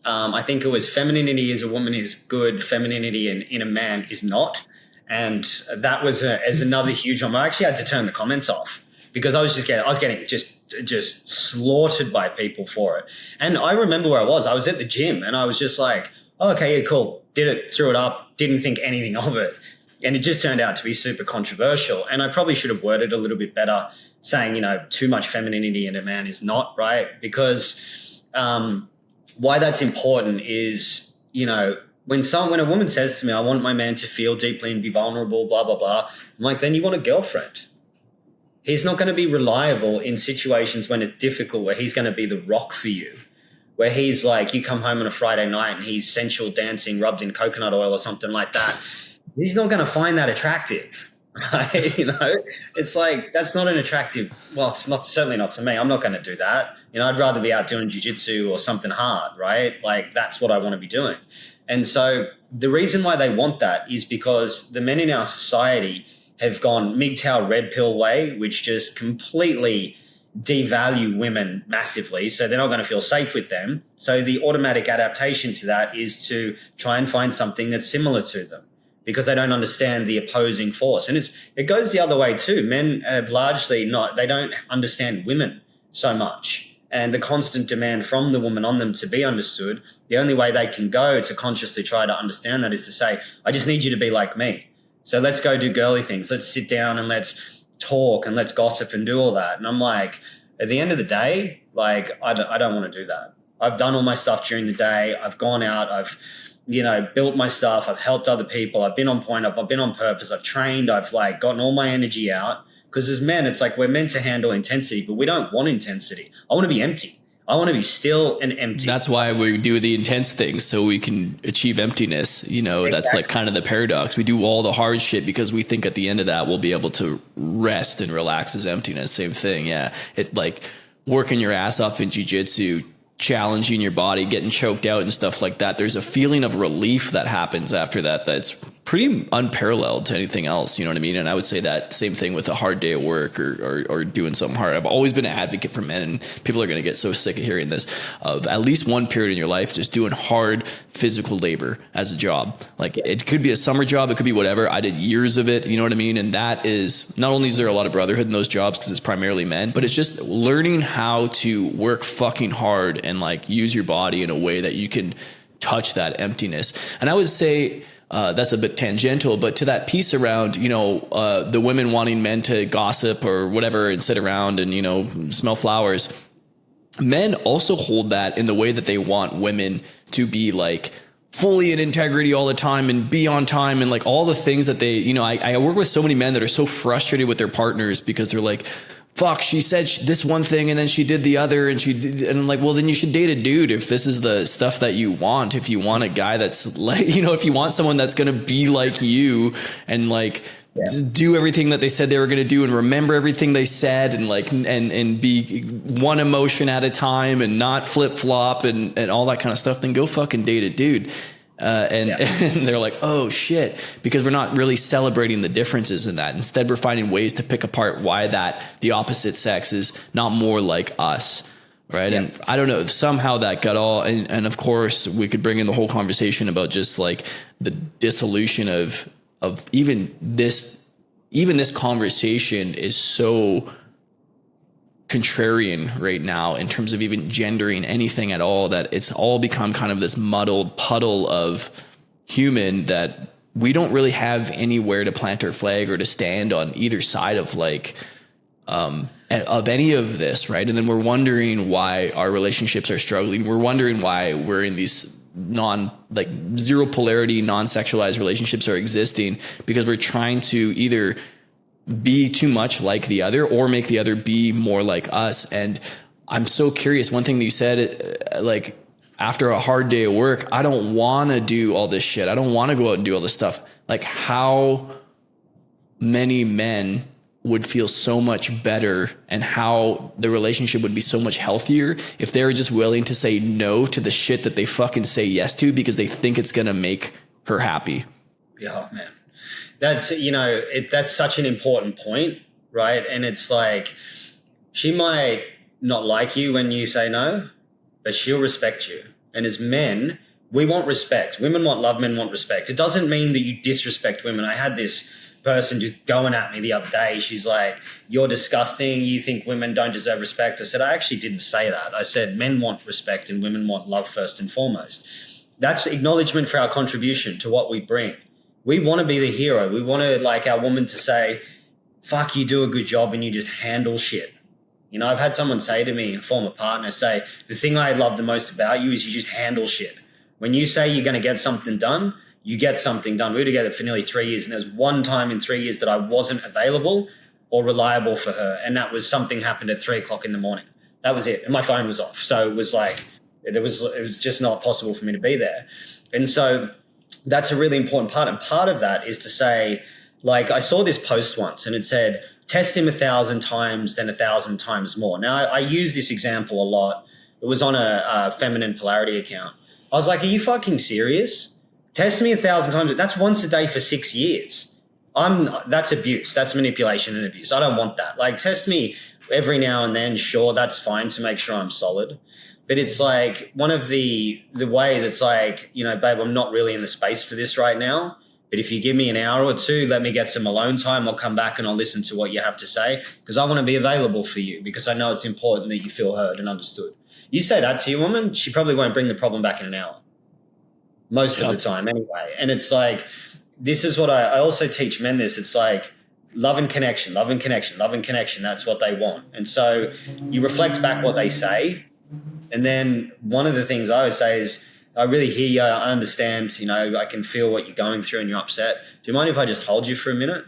I think it was femininity as a woman is good, femininity in a man is not. And that was as another huge one. I actually had to turn the comments off, because I was getting just slaughtered by people for it. And I remember where I was at the gym, and I was just like, oh, okay, yeah, cool. Did it, threw it up, didn't think anything of it. And it just turned out to be super controversial. And I probably should have worded a little bit better, saying, you know, too much femininity in a man is not right. Because why that's important is, you know, when a woman says to me, I want my man to feel deeply and be vulnerable, blah, blah, blah. I'm like, then you want a girlfriend. He's not going to be reliable in situations when it's difficult, where he's going to be the rock for you, where he's like, you come home on a Friday night and he's sensual dancing, rubbed in coconut oil or something like that. He's not going to find that attractive, right? You know, it's like, that's not an attractive, well, it's not, certainly not to me. I'm not going to do that. You know, I'd rather be out doing jiu-jitsu or something hard, right? Like that's what I want to be doing. And so the reason why they want that is because the men in our society have gone MGTOW red pill way, which just completely devalue women massively. So they're not going to feel safe with them. So the automatic adaptation to that is to try and find something that's similar to them, because they don't understand the opposing force. And it goes the other way too. Men have largely they don't understand women so much. And the constant demand from the woman on them to be understood, the only way they can go to consciously try to understand that is to say, I just need you to be like me. So let's go do girly things. Let's sit down and let's talk and let's gossip and do all that. And I'm like, at the end of the day, like, I don't want to do that. I've done all my stuff during the day. I've gone out. I've, you know, built my stuff. I've helped other people. I've been on point. I've been on purpose. I've trained. I've like gotten all my energy out. Because as men, it's like we're meant to handle intensity, but we don't want intensity. I want to be empty. I want to be still and empty. That's why we do the intense things, so we can achieve emptiness. You know, exactly. That's like kind of the paradox. We do all the hard shit because we think at the end of that we'll be able to rest and relax as emptiness. Same thing. Yeah. It's like working your ass off in jiu-jitsu, challenging your body, getting choked out and stuff like that. There's a feeling of relief that happens after that that's pretty unparalleled to anything else. You know what I mean? And I would say that same thing with a hard day at work or doing something hard. I've always been an advocate for men, and people are going to get so sick of hearing this, of at least one period in your life just doing hard physical labor as a job. Like it could be a summer job, it could be whatever. I did years of it, you know what I mean? And that is, not only is there a lot of brotherhood in those jobs because it's primarily men, but it's just learning how to work fucking hard and like use your body in a way that you can touch that emptiness. And I would say, that's a bit tangential, but to that piece around, you know, the women wanting men to gossip or whatever and sit around and, you know, smell flowers. Men also hold that in the way that they want women to be like fully in integrity all the time and be on time and like all the things that they, you know, I work with so many men that are so frustrated with their partners because they're like, fuck, she said this one thing and then she did the other, and and I'm like, well, then you should date a dude if this is the stuff that you want. If you want a guy that's like, you know, if you want someone that's going to be like you and like just do everything that they said they were going to do and remember everything they said and like, and be one emotion at a time and not flip flop and all that kind of stuff, then go fucking date a dude. And they're like, oh shit, because we're not really celebrating the differences in that. Instead, we're finding ways to pick apart why the opposite sex is not more like us. Right. Yeah. And I don't know, somehow that got all, and of course we could bring in the whole conversation about just like the dissolution of even this conversation is so contrarian right now in terms of even gendering anything at all, that it's all become kind of this muddled puddle of human that we don't really have anywhere to plant our flag or to stand on either side of like of any of this, right? And then we're wondering why our relationships are struggling. We're wondering why we're in these zero polarity, non-sexualized relationships are existing, because we're trying to either be too much like the other or make the other be more like us. And I'm so curious. One thing that you said, like after a hard day of work, I don't want to do all this shit. I don't want to go out and do all this stuff. Like, how many men would feel so much better and how the relationship would be so much healthier if they were just willing to say no to the shit that they fucking say yes to because they think it's going to make her happy. Yeah, man. That's, you know, that's such an important point, right? And it's like, she might not like you when you say no, but she'll respect you. And as men, we want respect. Women want love, men want respect. It doesn't mean that you disrespect women. I had this person just going at me the other day. She's like, you're disgusting. You think women don't deserve respect. I said, I actually didn't say that. I said, men want respect and women want love first and foremost. That's acknowledgement for our contribution to what we bring. We want to be the hero. We want to, like, our woman to say, fuck, you do a good job and you just handle shit. You know, I've had someone say to me, a former partner, say, the thing I love the most about you is you just handle shit. When you say you're going to get something done, you get something done. We were together for nearly 3 years, and there's one time in 3 years that I wasn't available or reliable for her, and that was something happened at 3 o'clock in the morning. That was it, and my phone was off. So it was like, it was just not possible for me to be there. And so that's a really important part. And part of that is to say, like, I saw this post once and it said, test him 1,000 times, then 1,000 times more. Now, I use this example a lot. It was on a feminine polarity account. I was like, are you fucking serious? Test me 1,000 times. That's once a day for 6 years. That's abuse. That's manipulation and abuse. I don't want that. Like, test me every now and then. Sure, that's fine to make sure I'm solid. But it's like one of the ways, it's like, you know, babe, I'm not really in the space for this right now. But if you give me an hour or two, let me get some alone time, I'll come back and I'll listen to what you have to say, because I want to be available for you, because I know it's important that you feel heard and understood. You say that to your woman, she probably won't bring the problem back in an hour. Most of the time anyway. And it's like, this is what I also teach men this. It's like love and connection, love and connection, love and connection. That's what they want. And so you reflect back what they say. And then one of the things I always say is, I really hear you. I understand, you know, I can feel what you're going through and you're upset. Do you mind if I just hold you for a minute?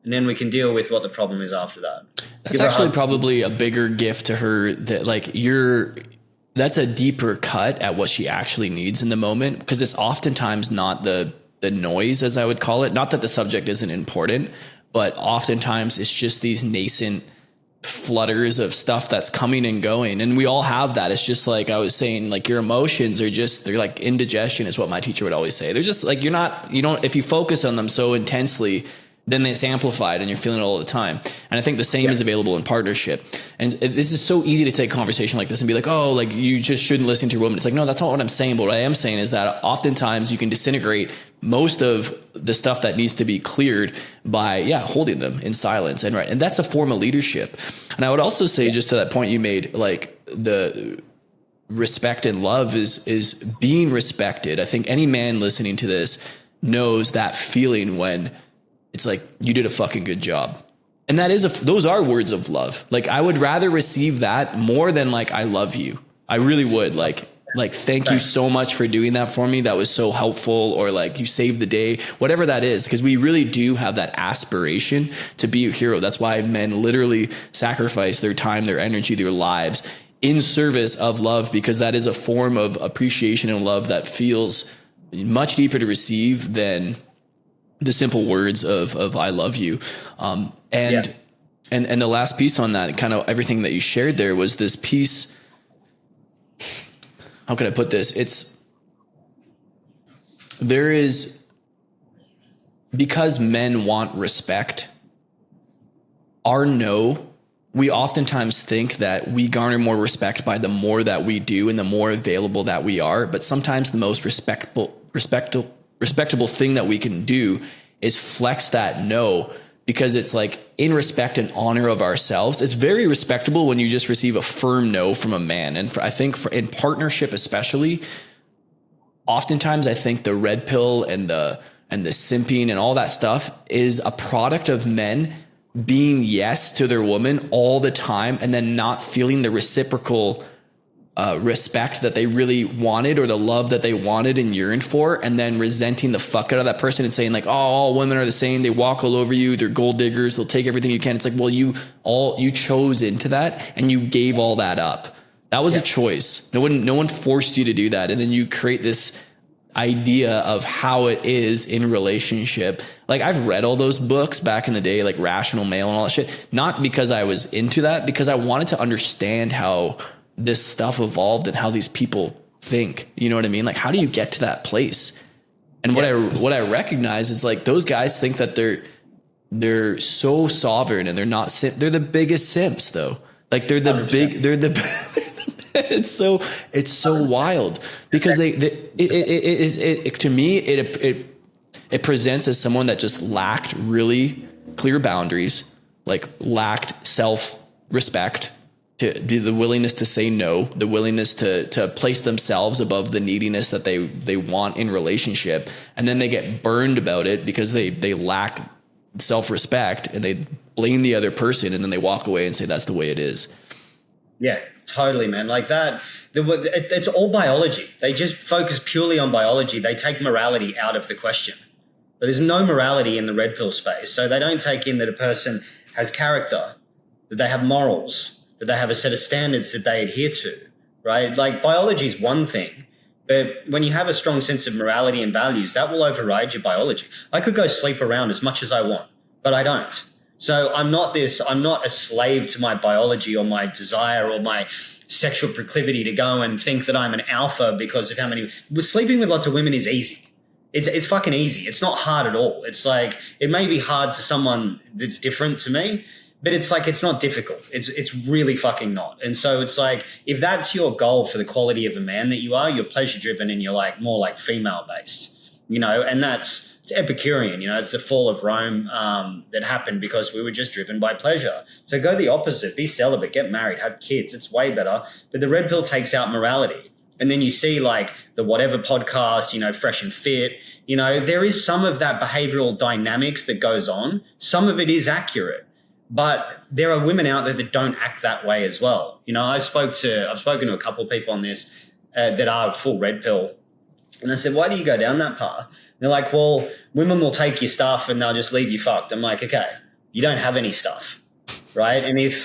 And then we can deal with what the problem is after that. That's actually probably a bigger gift to her, that like that's a deeper cut at what she actually needs in the moment, because it's oftentimes not the noise, as I would call it. Not that the subject isn't important, but oftentimes it's just these nascent flutters of stuff that's coming and going. And we all have that. It's just like I was saying, like your emotions are just, they're like indigestion is what my teacher would always say. They're just like, if you focus on them so intensely, then it's amplified and you're feeling it all the time. And I think the same is available in partnership. And this is so easy to take a conversation like this and be like, oh, like you just shouldn't listen to your woman. It's like, no, that's not what I'm saying. But what I am saying is that oftentimes you can disintegrate most of the stuff that needs to be cleared by, holding them in silence. And that's a form of leadership. And I would also say, just to that point you made, like the respect and love is being respected. I think any man listening to this knows that feeling when it's like, you did a fucking good job. And those are words of love. Like, I would rather receive that more than like, I love you. I really would. Like, Like, thank you so much for doing that for me. That was so helpful. Or like, you saved the day, whatever that is. Because we really do have that aspiration to be a hero. That's why men literally sacrifice their time, their energy, their lives in service of love, because that is a form of appreciation and love that feels much deeper to receive than the simple words of I love you. And the last piece on that, kind of everything that you shared there, was this piece. How can I put this? Because men want respect, we oftentimes think that we garner more respect by the more that we do and the more available that we are. But sometimes the most respectable thing that we can do is flex that no, because it's like in respect and honor of ourselves. It's very respectable when you just receive a firm no from a man. And I think in partnership, especially, oftentimes I think the red pill and the simping and all that stuff is a product of men being yes to their woman all the time and then not feeling the reciprocal respect that they really wanted, or the love that they wanted and yearned for, and then resenting the fuck out of that person and saying like, oh, all women are the same. They walk all over you. They're gold diggers. They'll take everything you can. It's like, well, you chose into that and you gave all that up. That was a choice. No one forced you to do that. And then you create this idea of how it is in relationship. Like, I've read all those books back in the day, like Rational Male and all that shit, not because I was into that, because I wanted to understand how this stuff evolved and how these people think. You know what I mean? Like, how do you get to that place? And what I recognize is like, those guys think that they're so sovereign, and they're the biggest simps though. Like, they're the 100%. It's so wild, because to me it presents as someone that just lacked really clear boundaries, like lacked self-respect, to do the willingness to say no, the willingness to place themselves above the neediness that they want in relationship. And then they get burned about it because they lack self-respect, and they blame the other person, and then they walk away and say, that's the way it is. Yeah, totally, man. Like that, it's all biology. They just focus purely on biology. They take morality out of the question. But there's no morality in the red pill space. So they don't take in that a person has character, that they have morals, that they have a set of standards that they adhere to, right? Like, biology is one thing, but when you have a strong sense of morality and values, that will override your biology. I could go sleep around as much as I want, but I don't. So I'm not a slave to my biology or my desire or my sexual proclivity to go and think that I'm an alpha because of how many. Sleeping with lots of women is easy. It's fucking easy. It's not hard at all. It's like, it may be hard to someone that's different to me, but it's like, it's not difficult. It's really fucking not. And so it's like, if that's your goal for the quality of a man that you are, you're pleasure driven and you're like more like female based, you know, and it's Epicurean, you know, it's the fall of Rome that happened because we were just driven by pleasure. So go the opposite, be celibate, get married, have kids. It's way better. But the red pill takes out morality. And then you see like the whatever podcast, you know, Fresh and Fit, you know, there is some of that behavioral dynamics that goes on. Some of it is accurate, but there are women out there that don't act that way as well. You know, I've spoken to a couple of people on this that are full red pill. And I said, why do you go down that path? They're like, well, women will take your stuff and they'll just leave you fucked. I'm like, okay, you don't have any stuff, right? And if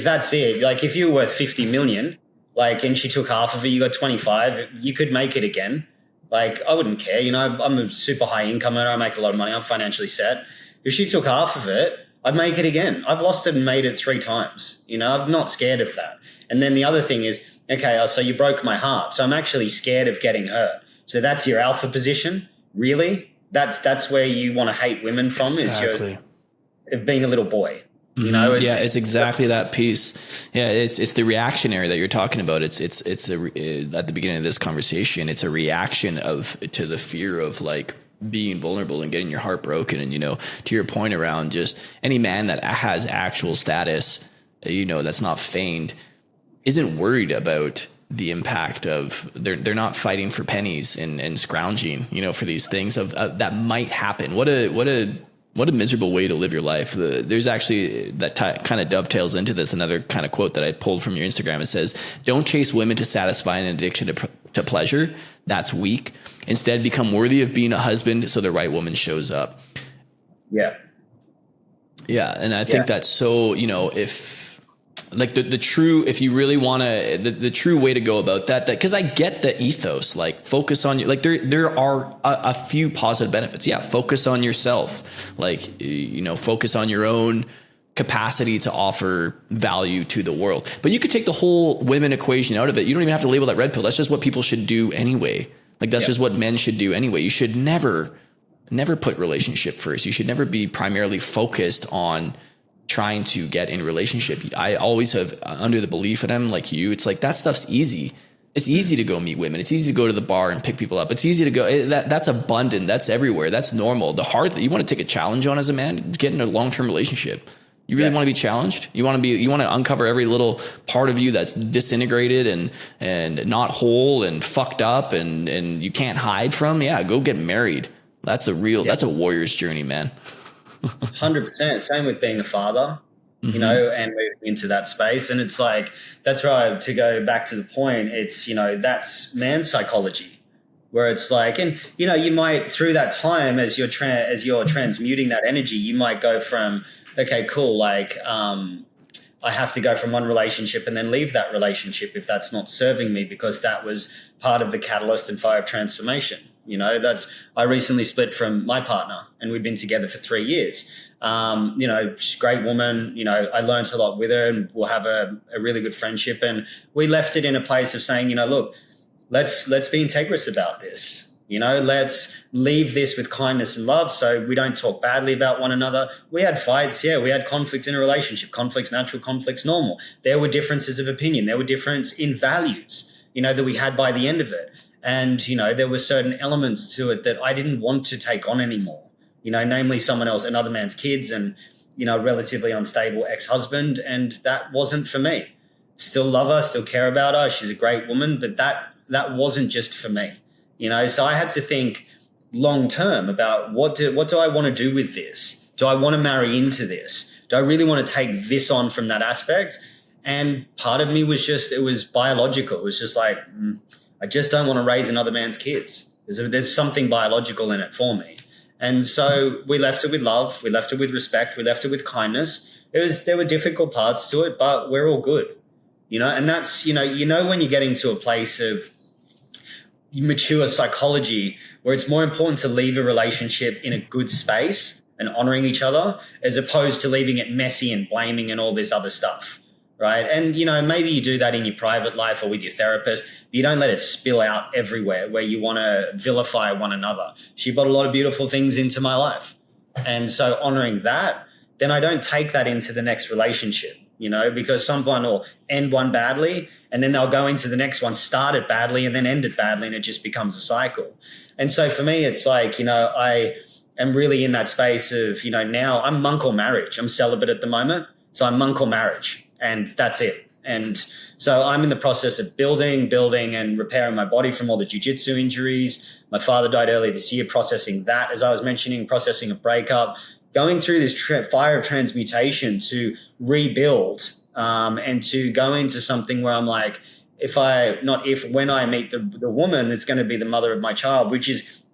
that's it, like if you were worth 50 million, like, and she took half of it, you got 25, you could make it again. Like, I wouldn't care. You know, I'm a super high income earner. I make a lot of money. I'm financially set. If she took half of it, I'd make it again. I've lost it and made it 3 times. You know, I'm not scared of that. And then the other thing is, okay, so you broke my heart. So I'm actually scared of getting hurt. So that's your alpha position? Really? That's where you want to hate women from, exactly. Is of being a little boy. You know, it's exactly that piece. Yeah, it's the reactionary that you're talking about. It's at the beginning of this conversation, it's a reaction to the fear of like being vulnerable and getting your heart broken. And, you know, to your point around just any man that has actual status, you know, that's not feigned, isn't worried about the impact of they're not fighting for pennies and scrounging, you know, for these things of that might happen. What a What a miserable way to live your life. There's actually that kind of dovetails into this. Another kind of quote that I pulled from your Instagram. It says, "Don't chase women to satisfy an addiction to pleasure. That's weak. Instead, become worthy of being a husband so the right woman shows up." Yeah. Yeah. And I think that's so, if like the true, if you really want to, the true way to go about that, cause I get the ethos, like focus on like there are a few positive benefits. Yeah. Focus on yourself, like, focus on your own capacity to offer value to the world. But you could take the whole women equation out of it. You don't even have to label that red pill. That's just what people should do anyway. Like that's just what men should do anyway. You should never put relationship first. You should never be primarily focused on trying to get in a relationship. I always have under the belief that I'm like you. It's like that stuff's easy. It's easy to go meet women. It's easy to go to the bar and pick people up. It's easy to go. That's abundant. That's everywhere. That's normal. The hard that you want to take a challenge on as a man, get in a long-term relationship. You really want to be challenged. You want to uncover every little part of you that's disintegrated and not whole and fucked up and you can't hide from. Yeah. Go get married. That's a warrior's journey, man. 100%. Same with being a father, and moving into that space. And it's like, that's right. To go back to the point, it's, that's man's psychology where it's like, and, you might through that time as you're transmuting that energy, you might go from, okay, cool. Like, I have to go from one relationship and then leave that relationship if that's not serving me, because that was part of the catalyst and fire of transformation. I recently split from my partner and we've been together for 3 years. She's a great woman. I learned a lot with her and we'll have a really good friendship. And we left it in a place of saying, look, let's be integrous about this. Let's leave this with kindness and love so we don't talk badly about one another. We had fights. Yeah, we had conflict in a relationship. Conflict's natural, conflict's normal. There were differences of opinion. There were differences in values, that we had by the end of it. And, there were certain elements to it that I didn't want to take on anymore, namely someone else, another man's kids and, relatively unstable ex-husband. And that wasn't for me. Still love her, still care about her. She's a great woman, but that wasn't just for me, So I had to think long term about what do I want to do with this? Do I want to marry into this? Do I really want to take this on from that aspect? And part of me was it was biological. It was just like, I just don't want to raise another man's kids. There's something biological in it for me. And so we left it with love. We left it with respect. We left it with kindness. There were difficult parts to it, but we're all good, and that's, when you're getting to a place of mature psychology where it's more important to leave a relationship in a good space and honoring each other as opposed to leaving it messy and blaming and all this other stuff. Right. And, maybe you do that in your private life or with your therapist, but you don't let it spill out everywhere where you want to vilify one another. She brought a lot of beautiful things into my life. And so honoring that, then I don't take that into the next relationship, because someone will end one badly and then they'll go into the next one, start it badly and then end it badly. And it just becomes a cycle. And so for me, it's like, I am really in that space of, now I'm monk or marriage. I'm celibate at the moment. So I'm monk or marriage. And that's it. And so I'm in the process of building and repairing my body from all the jiu-jitsu injuries. My father died earlier this year, processing that, as I was mentioning, processing a breakup, going through this fire of transmutation to rebuild and to go into something where I'm like, when I meet the woman that's going to be the mother of my child,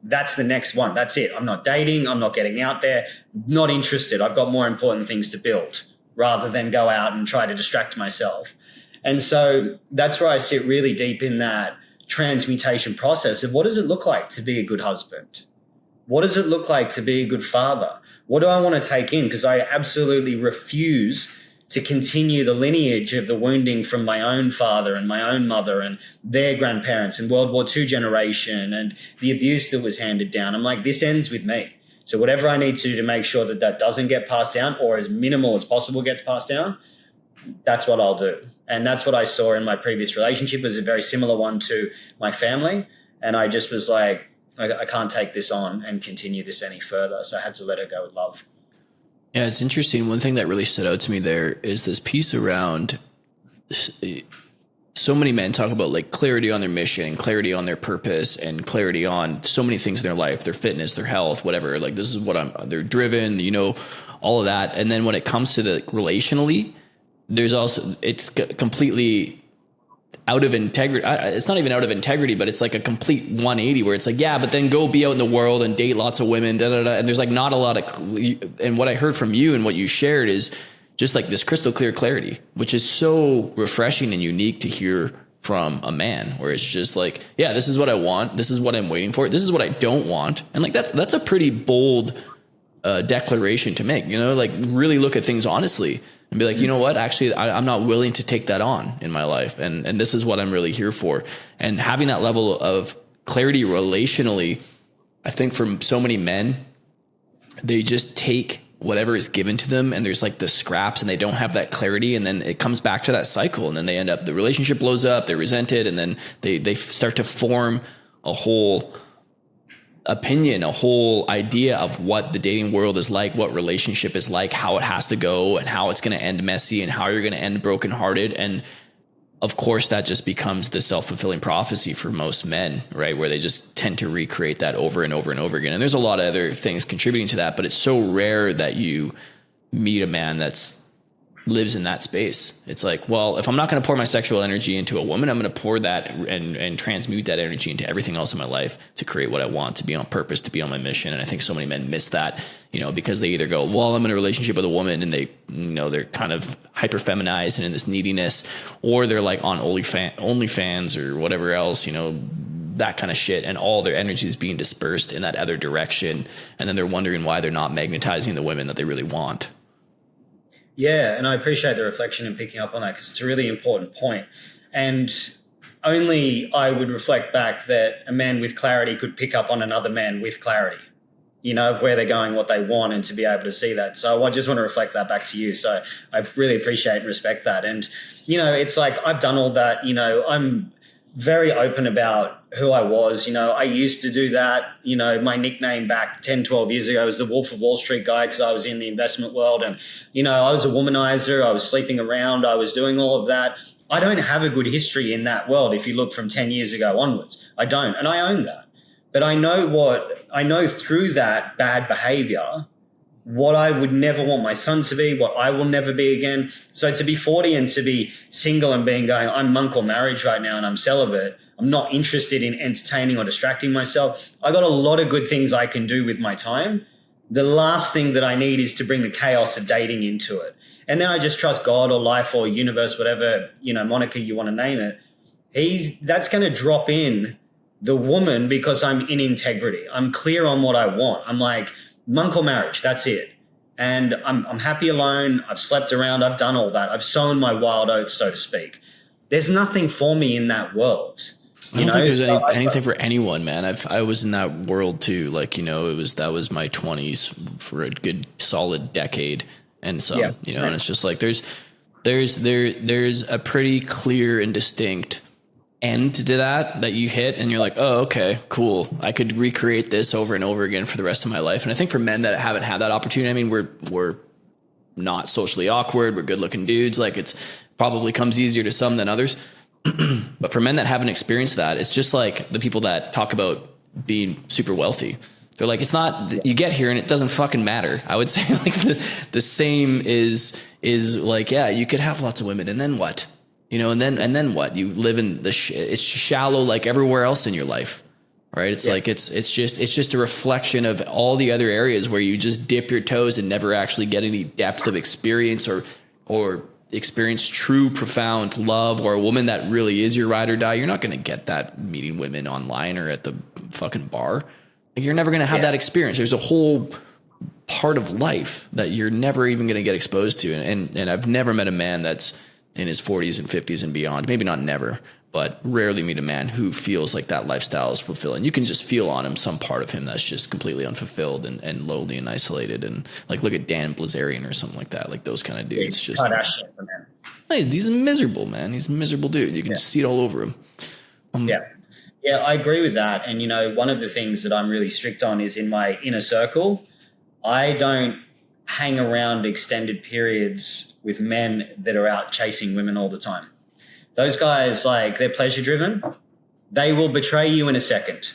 that's the next one. That's it. I'm not dating. I'm not getting out there. Not interested. I've got more important things to build, rather than go out and try to distract myself. And so that's where I sit really deep in that transmutation process of what does it look like to be a good husband? What does it look like to be a good father? What do I want to take in? Because I absolutely refuse to continue the lineage of the wounding from my own father and my own mother and their grandparents and World War II generation and the abuse that was handed down. I'm like, this ends with me. So whatever I need to do to make sure that doesn't get passed down or as minimal as possible gets passed down, that's what I'll do. And that's what I saw in my previous relationship. It was a very similar one to my family. And I just was like, I can't take this on and continue this any further. So I had to let her go with love. Yeah, it's interesting. One thing that really stood out to me there is this piece around so many men talk about like clarity on their mission and clarity on their purpose and clarity on so many things in their life, their fitness, their health, whatever. Like this is what they're driven, all of that. And then when it comes to the relationally, there's also, it's completely out of integrity. It's not even out of integrity, but it's like a complete 180 where it's like, yeah, but then go be out in the world and date lots of women, da, da, da. And there's like not a lot of, and what I heard from you and what you shared is just like this crystal clear clarity, which is so refreshing and unique to hear from a man, where it's just like, yeah, this is what I want. This is what I'm waiting for. This is what I don't want. And like, that's a pretty bold declaration to make, like really look at things honestly and be like, you know what, actually, I'm not willing to take that on in my life. And this is what I'm really here for. And having that level of clarity relationally, I think for so many men, they just take whatever is given to them and there's like the scraps and they don't have that clarity. And then it comes back to that cycle. And then they end up, the relationship blows up, they're resented. And then they start to form a whole opinion, a whole idea of what the dating world is like, what relationship is like, how it has to go and how it's going to end messy and how you're going to end brokenhearted. And of course that just becomes the self-fulfilling prophecy for most men, right? Where they just tend to recreate that over and over and over again. And there's a lot of other things contributing to that, but it's so rare that you meet a man that's lives in that space. It's like, well, if I'm not going to pour my sexual energy into a woman, I'm going to pour that and transmute that energy into everything else in my life to create what I want, to be on purpose, to be on my mission. And I think so many men miss that, because they either go, well, I'm in a relationship with a woman and they, they're kind of hyper feminized and in this neediness, or they're like on OnlyFans or whatever else, that kind of shit. And all their energy is being dispersed in that other direction. And then they're wondering why they're not magnetizing the women that they really want. Yeah, and I appreciate the reflection and picking up on that because it's a really important point. And only I would reflect back that a man with clarity could pick up on another man with clarity, of where they're going, what they want, and to be able to see that. So I just want to reflect that back to you. So I really appreciate and respect that. And, it's like I've done all that, I'm very open about who I was. I used to do that. My nickname back 10, 12 years ago was the Wolf of Wall Street guy because I was in the investment world and, I was a womanizer. I was sleeping around. I was doing all of that. I don't have a good history in that world if you look from 10 years ago onwards. I don't, and I own that. But I know through that bad behavior what I would never want my son to be, what I will never be again. So to be 40 and to be single and going, I'm monk or marriage right now and I'm celibate, I'm not interested in entertaining or distracting myself. I got a lot of good things I can do with my time. The last thing that I need is to bring the chaos of dating into it. And then I just trust God or life or universe, whatever, moniker you want to name it. That's going to drop in the woman because I'm in integrity. I'm clear on what I want. I'm like, monk or marriage, that's it. And I'm happy alone. I've slept around. I've done all that. I've sown my wild oats, so to speak. There's nothing for me in that world. I don't think there's anything for anyone, man. I was in that world too. Like, that was my 20s for a good solid decade and some, right. And it's just like, there's a pretty clear and distinct end to that you hit and you're like, oh, okay, cool. I could recreate this over and over again for the rest of my life. And I think for men that haven't had that opportunity, I mean, we're not socially awkward. We're good looking dudes. Like it's probably comes easier to some than others. But for men that haven't experienced that, it's just like the people that talk about being super wealthy. They're like, it's not, you get here and it doesn't fucking matter. I would say like the same is like, yeah, you could have lots of women and then what? And then what? You live in it's shallow like everywhere else in your life, right? It's like it's just a reflection of all the other areas where you just dip your toes and never actually get any depth of experience or experience true profound love or a woman that really is your ride or die. You're not going to get that meeting women online or at the fucking bar. Like, you're never going to have that experience. There's a whole part of life that you're never even going to get exposed to, and I've never met a man that's in his 40s and 50s and beyond, maybe not never, but rarely meet a man who feels like that lifestyle is fulfilling. You can just feel on him some part of him that's just completely unfulfilled and lonely and isolated. And like, look at Dan Bilzerian or something like that. Like those kind of dudes. Just man. Hey, he's miserable, man. He's a miserable dude. You can just see it all over him. Yeah, I agree with that. And, one of the things that I'm really strict on is in my inner circle, I don't hang around extended periods with men that are out chasing women all the time. Those guys, like, they're pleasure driven. They will betray you in a second.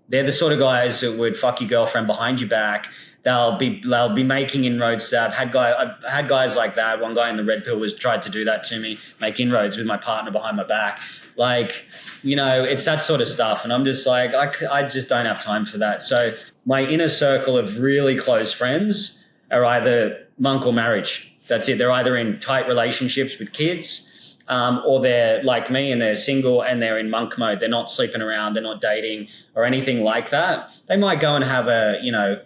They're the sort of guys that would fuck your girlfriend behind your back. They'll be making inroads. I've had guys like that. One guy in the red pill tried to do that to me, make inroads with my partner behind my back. Like, it's that sort of stuff. And I'm just like, I just don't have time for that. So my inner circle of really close friends are either monk or marriage. That's it. They're either in tight relationships with kids, or they're like me and they're single and they're in monk mode. They're not sleeping around. They're not dating or anything like that. They might go and have a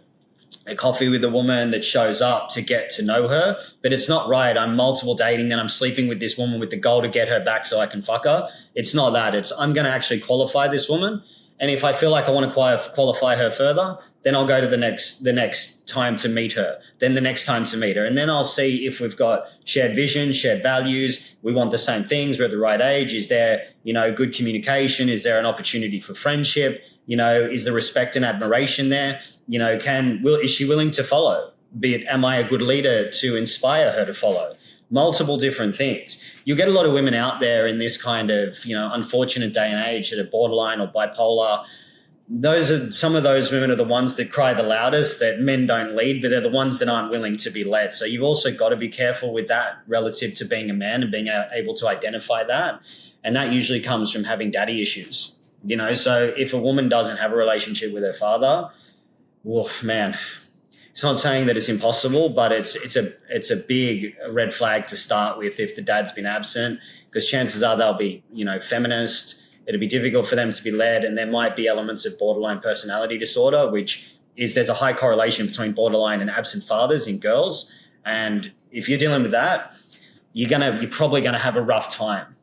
coffee with a woman that shows up to get to know her, but it's not right. I'm multiple dating, then I'm sleeping with this woman with the goal to get her back so I can fuck her. It's not that. It's I'm going to actually qualify this woman. And if I feel like I want to qualify her further, then I'll go to the next time to meet her, then the next time to meet her. And then I'll see if we've got shared vision, shared values. We want the same things. We're at the right age. Is there, good communication? Is there an opportunity for friendship? Is the respect and admiration there? Is she willing to follow? Be it, am I a good leader to inspire her to follow? Multiple different things. You get a lot of women out there in this kind of, unfortunate day and age that are borderline or bipolar. Some of those women are the ones that cry the loudest, that men don't lead, but they're the ones that aren't willing to be led. So you've also got to be careful with that relative to being a man and being able to identify that. And that usually comes from having daddy issues, So if a woman doesn't have a relationship with her father, woof, man, it's not saying that it's impossible, but it's a big red flag to start with if the dad's been absent, because chances are they'll be, feminist. It'll be difficult for them to be led, and there might be elements of borderline personality disorder, which is there's a high correlation between borderline and absent fathers in girls. And if you're dealing with that, you're probably gonna have a rough time.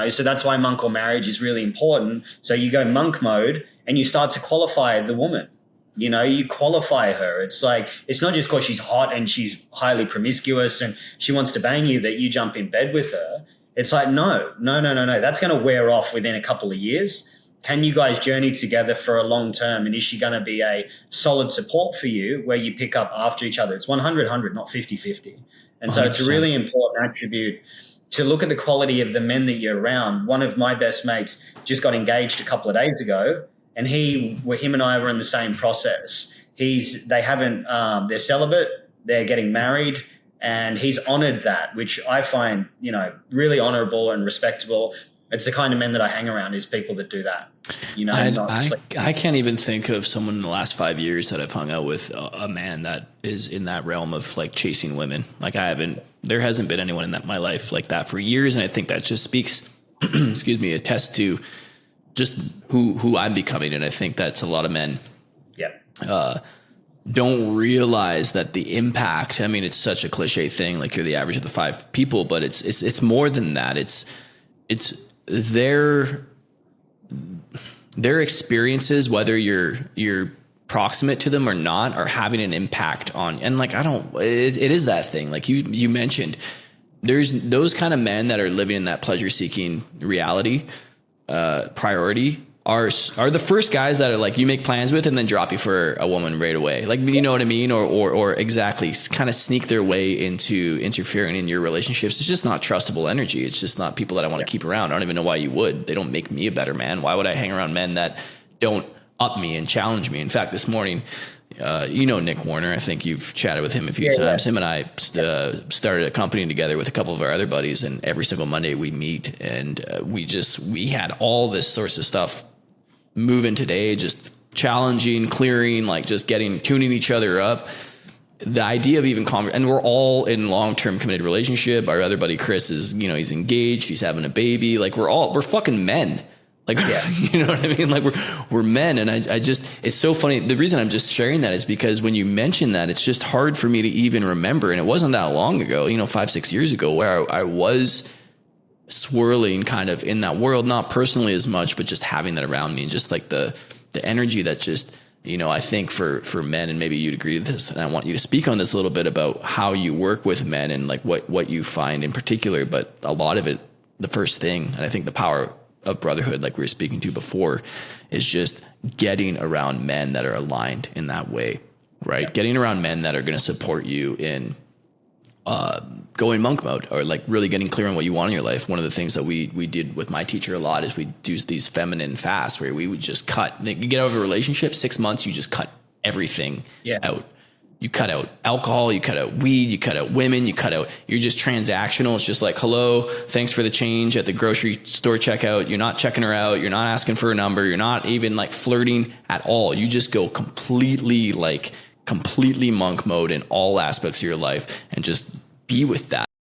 So that's why monk or marriage is really important. So you go monk mode and you start to qualify the woman. You qualify her. It's like, it's not just because she's hot and she's highly promiscuous and she wants to bang you that you jump in bed with her. It's like, no. That's going to wear off within a couple of years. Can you guys journey together for a long term? And is she going to be a solid support for you where you pick up after each other? It's 100-100, not 50-50. And so 100%. It's a really important attribute to look at the quality of the men that you're around. One of my best mates just got engaged a couple of days ago, and him and I were in the same process. They're celibate, they're getting married, and he's honored that, which I find, really honorable and respectable. It's the kind of men that I hang around, is people that do that. I can't even think of someone in the last 5 years that I've hung out with, a man that is in that realm of like chasing women. Like there hasn't been anyone in my life like that for years. And I think that just speaks, attests to just who I'm becoming. And I think that's a lot of men. Yeah. Don't realize that the impact, I mean, it's such a cliche thing, like you're the average of the 5 people, but it's more than that. It's their experiences, whether you're proximate to them or not, are having an impact on, and like, it is that thing. Like you mentioned, there's those kind of men that are living in that pleasure seeking reality, priority, are the first guys that are like, you make plans with and then drop you for a woman right away. Like, you know what I mean? Or exactly, kind of sneak their way into interfering in your relationships. It's just not trustable energy. It's just not people that I want to keep around. I don't even know why you would. They don't make me a better man. Why would I hang around men that don't up me and challenge me? In fact, this morning, Nick Warner, I think you've chatted with him a few times. Yeah. Him and I started a company together with a couple of our other buddies, and every single Monday we meet, and we had all this sorts of stuff moving today, just challenging, clearing, like just tuning each other up. The idea of even and we're all in long-term committed relationship. Our other buddy Chris is, he's engaged, he's having a baby. Like we're fucking men. Like, yeah. You know what I mean? Like we're men. And I just, it's so funny. The reason I'm just sharing that is because when you mention that, it's just hard for me to even remember. And it wasn't that long ago, 5-6 years ago, where I was swirling kind of in that world, not personally as much, but just having that around me, and just like the energy that just, I think for men, and maybe you'd agree with this, and I want you to speak on this a little bit about how you work with men and like what you find in particular. But a lot of it, the first thing, and I think the power of brotherhood, like we were speaking to before, is just getting around men that are aligned in that way, right? Yeah. Getting around men that are going to support you in going monk mode, or like really getting clear on what you want in your life. One of the things that we did with my teacher a lot is we do these feminine fasts where we would just cut, like, you get out of a relationship, 6 months, you just cut everything out. You cut out alcohol, you cut out weed, you cut out women, you cut out, you're just transactional. It's just like, hello, thanks for the change at the grocery store checkout. You're not checking her out. You're not asking for a number. You're not even like flirting at all. You just go completely monk mode in all aspects of your life and just be with that.